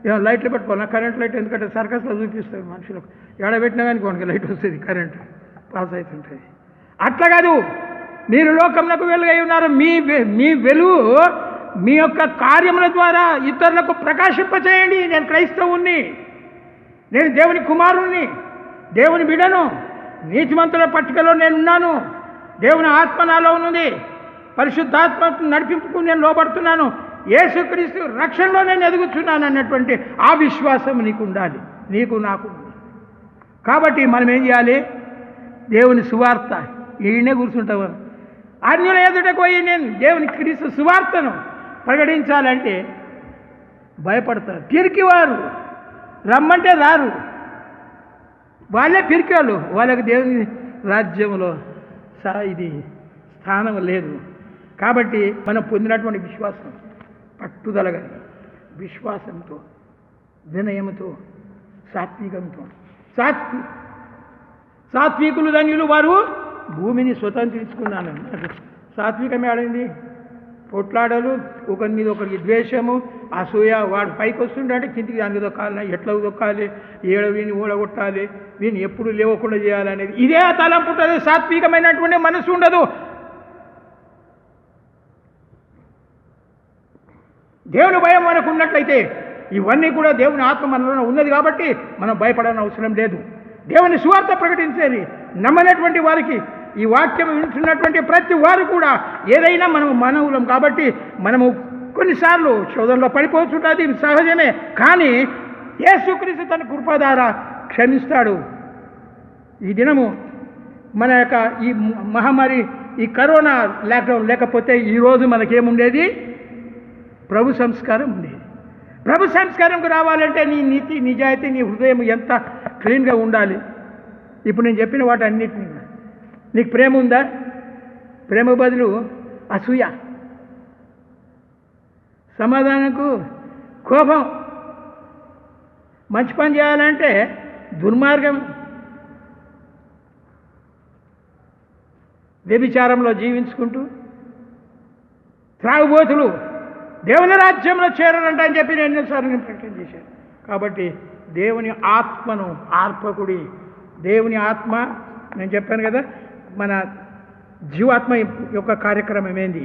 S6: ఏమో లైట్లు పెట్టుకోవాలి, కరెంట్ లైట్, ఎందుకంటే సర్కస్లో చూపిస్తారు మనుషులకు, ఎడబెట్టినా కానీ కొనక లైట్ వస్తుంది, కరెంట్ పాస్ అవుతుంటుంది. అట్లా కాదు, మీరు లోకంలోకి వెలుగై ఉన్నారు. మీ వెలుగు మీ యొక్క కార్యముల ద్వారా ఇతరులకు ప్రకాశింపచేయండి. నేను క్రైస్తవుణ్ణి, నేను దేవుని కుమారుణ్ణి, దేవుని బిడ్డను, నీతిమంతుల పట్టికలో నేనున్నాను, దేవుని ఆత్మ నాలో ఉన్నది, పరిశుద్ధాత్మ నడిపింపుకు నేను లోబడుతున్నాను, యేసుక్రీస్తు రక్షణలో నేను ఎదుగుతున్నాను అన్నటువంటి ఆ విశ్వాసం నీకు ఉండాలి, నీకు నాకు. కాబట్టి మనం ఏం చేయాలి? దేవుని సువార్త ఈయనే కూర్చుంటాము, అన్యుల ఎదుటకు పోయి నేను దేవుని క్రీస్తు సువార్తను ప్రకటించాలంటే భయపడతారు. పిరికివారు రమ్మంటే రారు, వాళ్ళే పిరికివాళ్ళు, వాళ్ళకి దేవుని రాజ్యంలో ఇది స్థానం లేదు. కాబట్టి మనం పొందినటువంటి విశ్వాసం పట్టుదలగా, విశ్వాసంతో, వినయంతో, సాత్వికంతో, సాత్వికులు ధన్యులు వారు భూమిని స్వతంత్రించుకున్నాను. సాత్వికమే ఆడింది కొట్లాడలు, ఒకరి మీద ఒకరికి ద్వేషము, అసూయ. వాడు పైకి వస్తుంటే కిందికి దానికి దొక్కాలి, ఎట్లా దొక్కాలి, వీని ఊడగొట్టాలి, వీని ఎప్పుడు లేవకుండా చేయాలనేది ఇదే తలంపు ఉంటుంది. సాత్వికమైనటువంటి మనసు ఉండదు. దేవుని భయం మనకు ఉన్నట్లయితే ఇవన్నీ కూడా దేవుని ఆత్మ మనలో ఉన్నది కాబట్టి మనం భయపడాల్సిన అవసరం లేదు. దేవుని సువార్త ప్రకటించేది నమ్మనటువంటి వారికి, ఈ వాక్యం వింటున్నటువంటి ప్రతి వారు కూడా, ఏదైనా మనము మానవులం కాబట్టి మనము కొన్నిసార్లు శోధనలో పడిపోతుంటుంది, సహజమే. కానీ యేసుక్రీస్తు తన కృప ద్వారా క్షమిస్తాడు. ఈ దినము మన యొక్క ఈ మహమ్మారి, ఈ కరోనా లాక్డౌన్ లేకపోతే ఈరోజు మనకేముండేది? ప్రభు సంస్కారం ఉండేది. ప్రభు సంస్కారంకు రావాలంటే నీ నీతి, నిజాయితీ, నీ హృదయం ఎంత క్లీన్గా ఉండాలి. ఇప్పుడు నేను చెప్పిన వాటి అన్నిటినీ, నీకు ప్రేమ ఉందా? ప్రేమ బదులు అసూయ, సమాధానంకు కోపం, మంచి పని చేయాలంటే దుర్మార్గం, వ్యభిచారంలో జీవించుకుంటూ త్రాగుబోతులు దేవుని రాజ్యంలో చేరారంట అని చెప్పి నేను ఎన్నోసార్లు నేను ప్రకటన చేశాను. కాబట్టి దేవుని ఆత్మను ఆర్పకుడి. దేవుని ఆత్మ, నేను చెప్పాను కదా, మన జీవాత్మ యొక్క కార్యక్రమం ఏంది?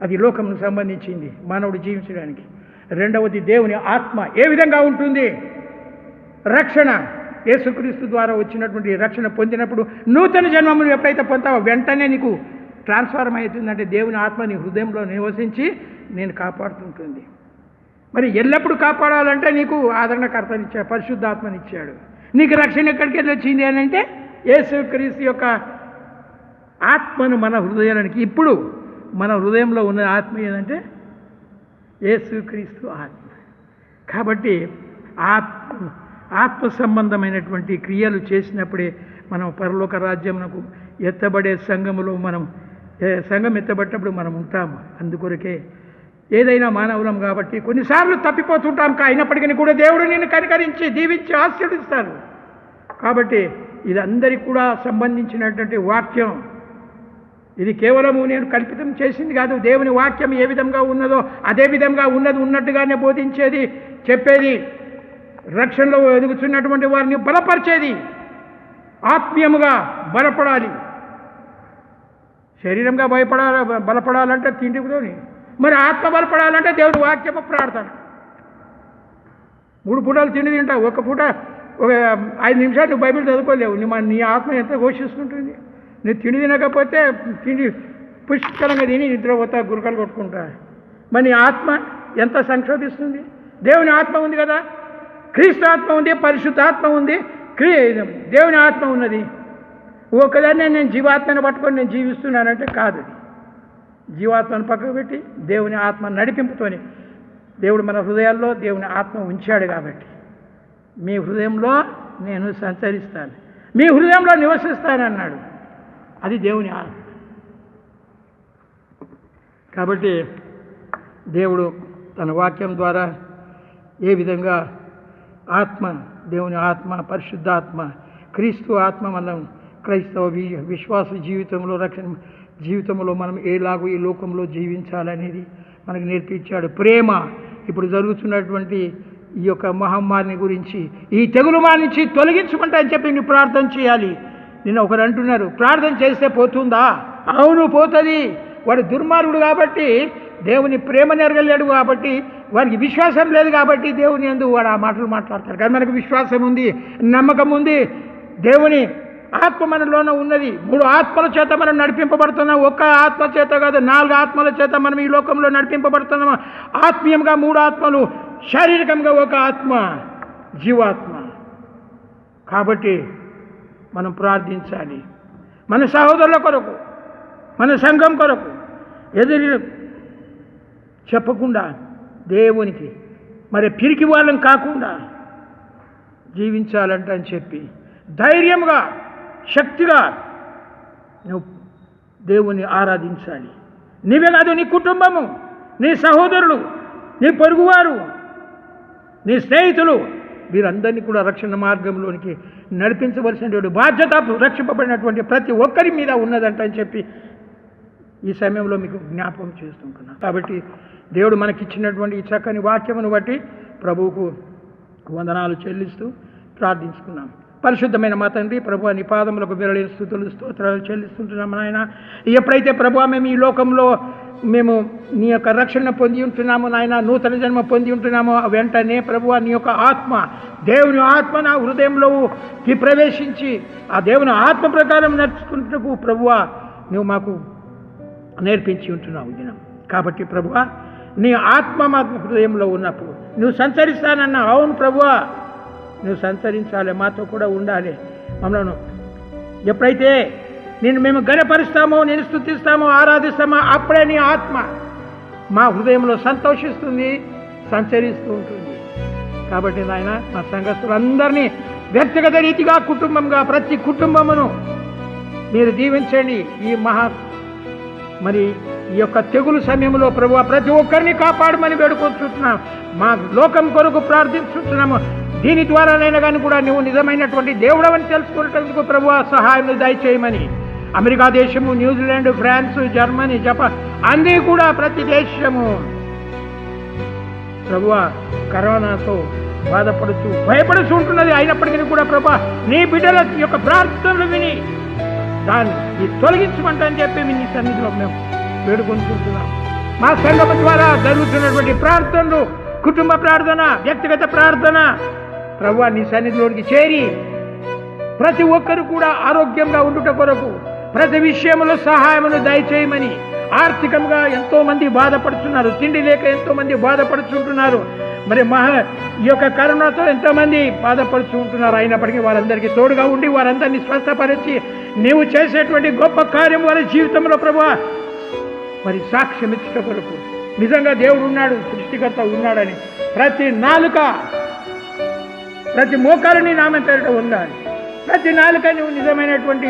S6: అది లోకంకు సంబంధించింది, మానవుడు జీవించడానికి. రెండవది దేవుని ఆత్మ ఏ విధంగా ఉంటుంది? రక్షణ, యేసుక్రీస్తు ద్వారా వచ్చినటువంటి రక్షణ పొందినప్పుడు నూతన జన్మమును ఎప్పుడైతే పొందుతావో వెంటనే నీకు ట్రాన్స్ఫార్మ్ అవుతుందంటే దేవుని ఆత్మ నీ హృదయంలో నివసించి నేను కాపాడుతుంటుంది. మరి ఎల్లప్పుడూ కాపాడాలంటే నీకు ఆదరణకర్తనిచ్చాడు, పరిశుద్ధాత్మనిచ్చాడు. నీకు రక్షణ ఎక్కడికి వెళ్ళి వచ్చింది అని అంటే యేసుక్రీస్తు యొక్క ఆత్మను మన హృదయానికి, ఇప్పుడు మన హృదయంలో ఉన్న ఆత్మ ఏదంటే యేసుక్రీస్తు ఆత్మ. కాబట్టి ఆత్మ సంబంధమైనటువంటి క్రియలు చేసినప్పుడే మనం పరలోక రాజ్యమునకు ఎత్తబడే సంఘములో సంఘం ఎత్తబడ్డప్పుడు మనం ఉంటాము. అందుకొరకే ఏదైనా మానవులం కాబట్టి కొన్నిసార్లు తప్పిపోతుంటాం. అయినప్పటికీ కూడా దేవుడు నిన్ను కనికరించి దీవించి ఆశీర్వదిస్తాడు. కాబట్టి ఇది అందరికీ కూడా సంబంధించినటువంటి వాక్యం. ఇది కేవలము నేను కల్పితం చేసింది కాదు. దేవుని వాక్యం ఏ విధంగా ఉన్నదో అదే విధంగా ఉన్నట్టుగానే బోధించేది, చెప్పేది, రక్షణలో ఎదుగుతున్నటువంటి వారిని బలపరిచేది. ఆత్మీయముగా బలపడాలి. శరీరంగా బలపడాలంటే తిండితోని, మరి ఆత్మ బలపడాలంటే దేవుడి వాక్యము ప్రార్థన. 3 పూటలు తిండి తింటావు, ఒక పూట ఒక 5 నిమిషాలు నువ్వు బైబిల్ చదువుకోలేవు. నీ ఆత్మ ఎంత ఘోషిస్తుంటుంది. నువ్వు తిండి తినకపోతే తిండి పుష్కలంగా తిని నిద్రపోతా, గురకలు కొట్టుకుంటా. మరి నీ ఆత్మ ఎంత సంక్షోభిస్తుంది. దేవుని ఆత్మ ఉంది కదా, క్రీస్తు ఆత్మ ఉంది, పరిశుద్ధాత్మ ఉంది, దేవుని ఆత్మ ఉన్నది. ఒకదాన్ని నేను జీవాత్మను పట్టుకొని నేను జీవిస్తున్నానంటే కాదు. జీవాత్మను పక్కకు పెట్టి దేవుని ఆత్మ నడిపింపుతోని దేవుడు మన హృదయాల్లో దేవుని ఆత్మ ఉంచాడు. కాబట్టి మీ హృదయంలో నేను సంచరిస్తాను, మీ హృదయంలో నివసిస్తానన్నాడు. అది దేవుని ఆత్మ. కాబట్టి దేవుడు తన వాక్యం ద్వారా ఏ విధంగా ఆత్మ, దేవుని ఆత్మ, పరిశుద్ధాత్మ, క్రీస్తు ఆత్మ మనం క్రైస్తవ విశ్వాస జీవితంలో, రక్షణ జీవితంలో మనం ఎలాగో ఈ లోకంలో జీవించాలనేది మనకు నేర్పించాడు. ప్రేమ, ఇప్పుడు జరుగుతున్నటువంటి ఈ యొక్క మహమ్మారిని గురించి, ఈ తెగులు మా నుంచి తొలగించమంటా అని చెప్పి నువ్వు ప్రార్థన చేయాలి. నిన్న ఒకరు అంటున్నారు, ప్రార్థన చేస్తే పోతుందా? అవును, పోతుంది. వాడు దుర్మార్గుడు కాబట్టి, దేవుని ప్రేమ నెరగలేడు కాబట్టి, వారికి విశ్వాసం లేదు కాబట్టి దేవుని యందు వాడు ఆ మాటలు మాట్లాడతారు. కానీ మనకు విశ్వాసం ఉంది, నమ్మకం ఉంది. దేవుని ఆత్మ మనలోనే ఉన్నది. 3 ఆత్మల చేత మనం నడిపింపబడుతున్నాం. ఒక్క ఆత్మ చేత కాదు, 4 ఆత్మల చేత మనం ఈ లోకంలో నడిపింపబడుతున్నాము. ఆత్మీయంగా 3 ఆత్మలు, శారీరకంగా ఒక ఆత్మ, జీవాత్మ. కాబట్టి మనం ప్రార్థించాలి. మన సహోదరుల కొరకు, మన సంఘం కొరకు ఎదురు చెప్పకుండా దేవునికి మరి పిరికి వాళ్ళం కాకుండా జీవించాలంట అని చెప్పి ధైర్యంగా, శక్తిగా నువ్వు దేవుని ఆరాధించాలి. నీవే కాదు, నీ కుటుంబము, నీ సహోదరులు, నీ పొరుగువారు, నీ స్నేహితులు, వీరందరినీ కూడా రక్షణ మార్గంలోనికి నడిపించవలసినటువంటి బాధ్యత రక్షింపబడినటువంటి ప్రతి ఒక్కరి మీద ఉన్నదంట అని చెప్పి ఈ సమయంలో మీకు జ్ఞాపకం చేస్తుంటున్నాను. కాబట్టి దేవుడు మనకిచ్చినటువంటి ఈ చక్కని వాక్యమును బట్టి ప్రభువుకు వందనాలు చెల్లిస్తూ ప్రార్థించుకున్నాం. పరిశుద్ధమైన మా తండ్రి, ప్రభువా నీ పాదములకు విరలేని స్తుతులు స్తోత్రాలు చెల్లిస్తుంటున్నాం నాయన. ఎప్పుడైతే ప్రభువా మేము ఈ లోకంలో మేము నీ యొక్క రక్షణ పొంది ఉంటున్నాము నాయన, నూతన జన్మ పొంది ఉంటున్నాము, వెంటనే ప్రభువా నీ యొక్క ఆత్మ, దేవుని ఆత్మ నా హృదయంలోకి ప్రవేశించి ఆ దేవుని ఆత్మ ప్రకారం నడుచుకుంటూ ప్రభువా నువ్వు మాకు నేర్పించి ఉంటున్నావు దినం. కాబట్టి ప్రభువా నీ ఆత్మ మా హృదయంలో ఉన్నప్పుడు నువ్వు సంచరిస్తానన్నా. అవును ప్రభువా, నువ్వు సంచరించాలి, మాతో కూడా ఉండాలి. మమ్మల్ని ఎప్పుడైతే నేను మేము గణపరుస్తామో, నేను స్తుతిస్తామో, ఆరాధిస్తామో, అప్పుడే నీ ఆత్మ మా హృదయంలో సంతోషిస్తుంది, సంచరిస్తూ ఉంటుంది. కాబట్టి నాయన మా సంఘస్థులందరినీ వ్యక్తిగత రీతిగా, కుటుంబంగా, ప్రతి కుటుంబమును మీరు దీవించండి. ఈ మరి ఈ యొక్క తెగులు సమయంలో ప్రభువా ప్రతి ఒక్కరిని కాపాడమని వేడుకొంటున్నాం. మా లోకం కొరకు ప్రార్థించుతున్నాము. దీని ద్వారానైనా కానీ కూడా నువ్వు నిజమైనటువంటి దేవుడవని తెలుసుకునేందుకు ప్రభువా సహాయం దయచేయమని అమెరికా దేశము, న్యూజిలాండ్, ఫ్రాన్స్, జర్మనీ, జపాన్ అన్నీ కూడా ప్రతి దేశము ప్రభువా కరోనాతో బాధపడుతూ భయపడుతూ ఉంటున్నది. అయినప్పటికీ కూడా ప్రభువా నీ బిడ్డల యొక్క ప్రార్థనలు విని దాన్ని తొలగించమంటని చెప్పి నీ సన్నిధిలో మేము వేడుకొంటున్నాం. మా సంఘం ద్వారా జరుగుతున్నటువంటి ప్రార్థనలు, కుటుంబ ప్రార్థన, వ్యక్తిగత ప్రార్థన ప్రభువా నీ సన్నిధిలోనికి చేరి ప్రతి ఒక్కరు కూడా ఆరోగ్యంగా ఉండుట కొరకు ప్రతి విషయంలో సహాయమును దయచేయమని. ఆర్థికంగా ఎంతోమంది బాధపడుతున్నారు, తిండి లేక ఎంతోమంది బాధపడుతుంటున్నారు. మరి ఈ యొక్క కరోనాతో ఎంతోమంది బాధపడుతూ ఉంటున్నారు. అయినప్పటికీ వారందరికీ తోడుగా ఉండి వారందరినీ స్వస్థపరిచి నీవు చేసేటువంటి గొప్ప కార్యం వారి జీవితంలో ప్రభువా మరి సాక్ష్యం ఇచ్చట కొరకు నిజంగా దేవుడు ఉన్నాడు, సృష్టికర్త ఉన్నాడని ప్రతి నాలుక, ప్రతి మోకాలని నామం పేరిట ఉండాలి. ప్రతి నాలుక నువ్వు నిజమైనటువంటి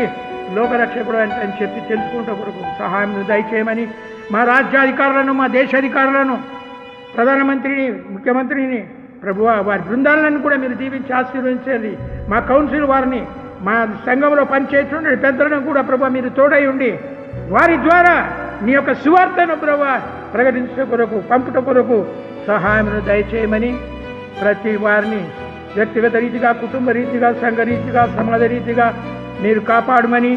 S6: లోకరక్షకుడు అని చెప్పి తెలుసుకుంటే కొరకు సహాయం దయచేయమని మా రాజ్యాధికారులను, మా దేశాధికారులను, ప్రధానమంత్రిని, ముఖ్యమంత్రిని ప్రభువా వారి బృందాలను కూడా మీరు దీవించి ఆశీర్వదించండి. మా కౌన్సిల్ వారిని, మా సంఘంలో పనిచేస్తున్న పెద్దలను కూడా ప్రభువా మీరు తోడై ఉండి వారి ద్వారా నీ యొక్క సువార్తను ప్రభువా ప్రకటించే కొరకు, పంపుట కొరకు సహాయమును దయచేయమని ప్రతి వారిని వ్యక్తిగత రీతిగా, కుటుంబ రీతిగా, సంఘ రీతిగా, సమాజ రీతిగా మీరు కాపాడమని,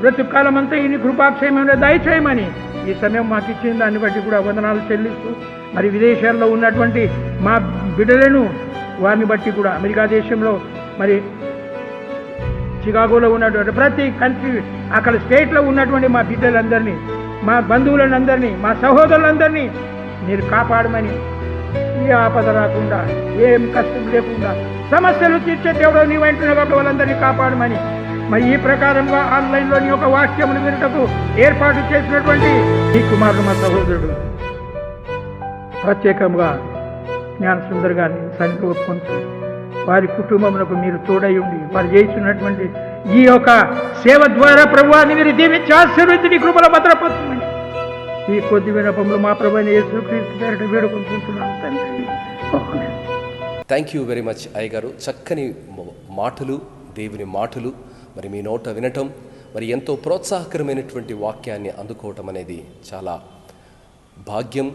S6: బ్రతుకు కాలం అంతా ఈ కృపాక్షేమంలో దయచేయమని ఈ సమయం మాకు ఇచ్చిన దాన్ని బట్టి కూడా వందనాలు చెల్లిస్తూ మరి విదేశాల్లో ఉన్నటువంటి మా బిడ్డలను వారిని బట్టి కూడా అమెరికా దేశంలో మరి చికాగోలో ఉన్నటువంటి ప్రతి కంట్రీ అక్కడ స్టేట్లో ఉన్నటువంటి మా బిడ్డలందరినీ, మా బంధువులందరినీ, మా సహోదరులందరినీ మీరు కాపాడమని, ఏ ఆపద రాకుండా, ఏం కష్టం లేకుండా సమస్యలు తీర్చే దేవుడు నీ వెంటనే కాబట్టి వాళ్ళందరినీ కాపాడమని మరి ఈ ప్రకారంగా ఆన్లైన్లో నీ యొక్క వాక్యమును వినుటకు ఏర్పాటు చేసినటువంటి ఈ కుమారుడు మా సహోదరుడు ప్రత్యేకంగా జ్ఞానసుందర్ గారిని సన్నిధిలో ఒప్పుకొంటూ వారి కుటుంబములకు మీరు తోడై ఉండి వారు చేస్తున్నటువంటి ఈ యొక్క సేవ ద్వారా ప్రభువాన్ని మీరు దీవించి ఆశీర్వదించి నీ కృపలో భద్రపరచమని ఈ కొద్ది వినపంలో మా ప్రభువైన యేసుక్రీస్తు పేరిట వేడుకుంటున్నాను తండ్రి.
S1: థ్యాంక్ యూ వెరీ మచ్ అయ్యగారు. చక్కని మాటలు, దేవుని మాటలు మరి మీ నోట వినటం, మరి ఎంతో ప్రోత్సాహకరమైనటువంటి వాక్యాన్ని అందుకోవటం అనేది చాలా భాగ్యం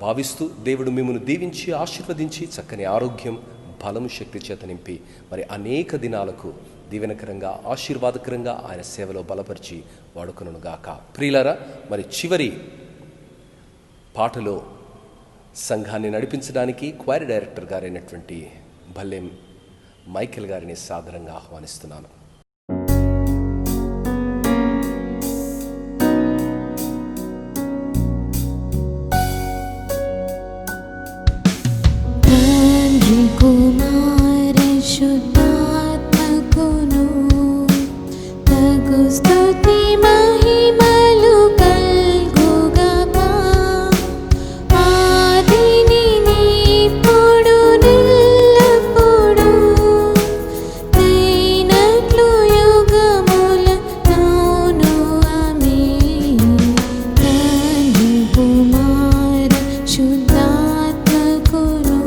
S1: భావిస్తూ దేవుడు మిమ్మల్ని దీవించి ఆశీర్వదించి చక్కని ఆరోగ్యం, బలము, శక్తి చేత నింపి మరి అనేక దినాలకు దీవెనకరంగా, ఆశీర్వాదకరంగా ఆయన సేవలో బలపరిచి వాడుకొనును గాక. ప్రియులారా, మరి చివరి పాటలో సంఘాన్ని నడిపించడానికి క్వైర్ డైరెక్టర్ గారైనటువంటి భల్లెం మైకేల్ గారిని సాదరంగా ఆహ్వానిస్తున్నాను.
S3: కుమార శుద్ధాత్మకును తగు స్తుతి మహిమలు కల్గుగాక. ఆదిని నీప్పుడు నిల్లప్పుడు తైనట్లు యుగముల నౌను ఆమేన్. తండ్రి కుమార శుద్ధాత్మకును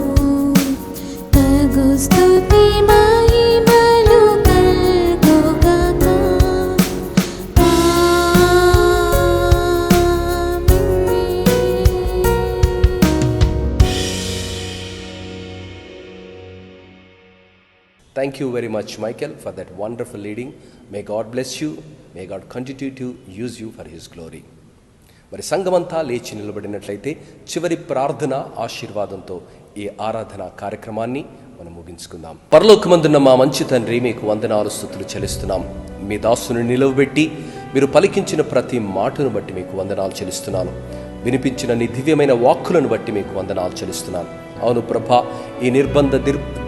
S3: తగు స్తుతి మహిమలు కల్గుగాక.
S1: Thank you very much, Michael, for that wonderful leading. May God bless you. May God continue to use you for His glory. మరి సంఘమంతా లేచి నిలబడినట్లయితే చివరి ప్రార్థన ఆశీర్వాదంతో ఈ ఆరాధన కార్యక్రమాన్ని మనం ముగించుకుందాం. పరలోకమందున్న మా మంచి తండ్రి, మీకు వందనాలు, స్తుతులు చెల్లిస్తున్నాం. మీ దాసుని నిలవబెట్టి మీరు పలికించిన ప్రతి మాటను బట్టి మీకు వందనాలు చెల్లిస్తున్నాను. వినిపించిన నీ దివ్యమైన వాక్కులను బట్టి మీకు వందనాలు చెల్లిస్తున్నాను. అవును ప్రభా, ఈ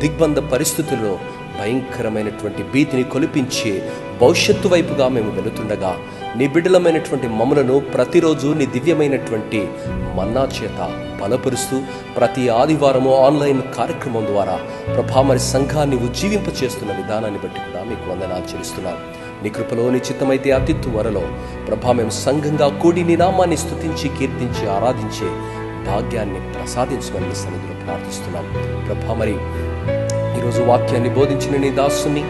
S1: దిగ్బంధ పరిస్థితుల్లో భయంకరమైనటువంటి భీతిని కొలిపించి భవిష్యత్తు వైపుగా మేము వెళుతుండగా నీ బిడ్డలమైనటువంటి మమ్ములను ప్రతిరోజు నీ దివ్యమైనటువంటి మన్నా చేత బలపరుస్తూ ప్రతి ఆదివారము ఆన్లైన్ కార్యక్రమం ద్వారా ప్రభా మరి సంఘాన్ని ఉజ్జీవింపచేస్తున్న విధానాన్ని బట్టి కూడా మీకు వందనాలు చెల్లిస్తున్నాను. నీ కృపలో నీ చిత్తమైతే అతి త్వరలో ప్రభా మేము సంఘంగా కూడి నీ నామాన్ని స్తుతించి, కీర్తించి, ఆరాధించే భాగ్యాన్ని ప్రసాదించమని నీ సన్నిధిలో ప్రార్థిస్తున్నాం. ప్రభా మరి ఈరోజు వాక్యాన్ని బోధించిన నీ దాసుని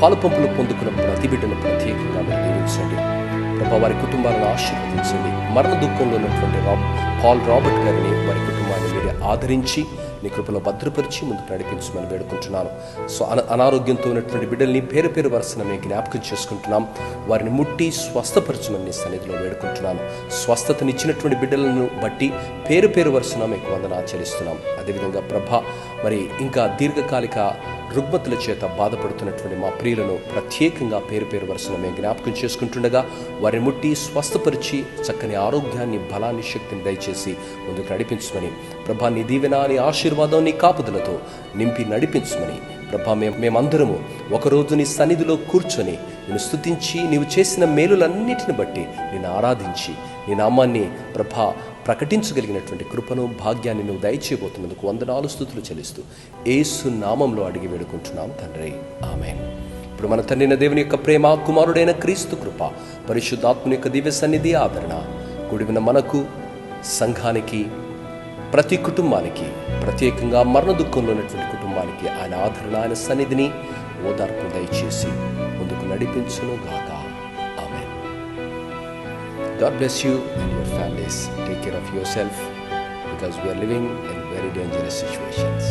S1: పాలుపంపులు పొందుకున్న ప్రతి బిడ్డను ప్రత్యేకంగా మీరు దీవించండి. ప్రభా వారి కుటుంబాలను ఆశీర్వదించండి. మరణ దుఃఖంలో ఉన్నటువంటి పాల్ రాబర్ట్ గారిని, వారి కుటుంబాన్ని మీరే ఆదరించి నీ కృపలో భద్రపరిచి ముందుకు నడిపించమని వేడుకుంటున్నాను. సో అనారోగ్యంతో ఉన్నటువంటి బిడ్డల్ని పేరు పేరు వరుసన మేము జ్ఞాపకం చేసుకుంటున్నాం. వారిని ముట్టి స్వస్థపరచమని నీ సన్నిధిలో వేడుకుంటున్నాను. స్వస్థతనిచ్చినటువంటి బిడ్డలను బట్టి పేరు పేరు వరుసన మీకు వందనాలు చెల్లిస్తున్నాం. అదేవిధంగా ప్రభా మరి ఇంకా దీర్ఘకాలిక రుగ్మతుల చేత బాధపడుతున్నటువంటి మా ప్రియులను ప్రత్యేకంగా పేరు పేరు వరుసన మేము జ్ఞాపకం చేసుకుంటుండగా వారిని ముట్టి స్వస్థపరిచి చక్కని ఆరోగ్యాన్ని, బలాన్ని, శక్తిని దయచేసి ముందుకు నడిపించమని ప్రభా నీ దీవెన, నీ ఆశీర్వాదం, నీ కాపుదలతో నింపి నడిపించమని ప్రభా మేమందరము ఒకరోజు నీ సన్నిధిలో కూర్చొని నిన్ను స్తుతించి నీవు చేసిన మేలులన్నిటిని బట్టి నిన్ను ఆరాధించి నీ నామాన్ని ప్రభా ప్రకటించగలిగినటువంటి కృపను, భాగ్యాన్ని నువ్వు దయచేయబోతున్నందుకు వందనాలు, స్తుతులు చెల్లిస్తూ యేసు నామంలో అడిగి వేడుకుంటున్నాం తండ్రి, ఆమేన్. ఇప్పుడు మన తండ్రైన దేవుని యొక్క ప్రేమ, కుమారుడైన క్రీస్తు కృప, పరిశుద్ధాత్మని యొక్క దివ్య సన్నిధి, ఆదరణ కూడిన మనకు, సంఘానికి, ప్రతి కుటుంబానికి, ప్రత్యేకంగా మరణ దుఃఖంలో ఉన్నటువంటి కుటుంబానికి ఆయన ఆదరణ, ఆయన సన్నిధిని, ఓదార్పు దయచేసి ముందుకు నడిపించును గాక. ఆమేన్. God bless you and your families. Take care of yourself because we are living in very dangerous situations.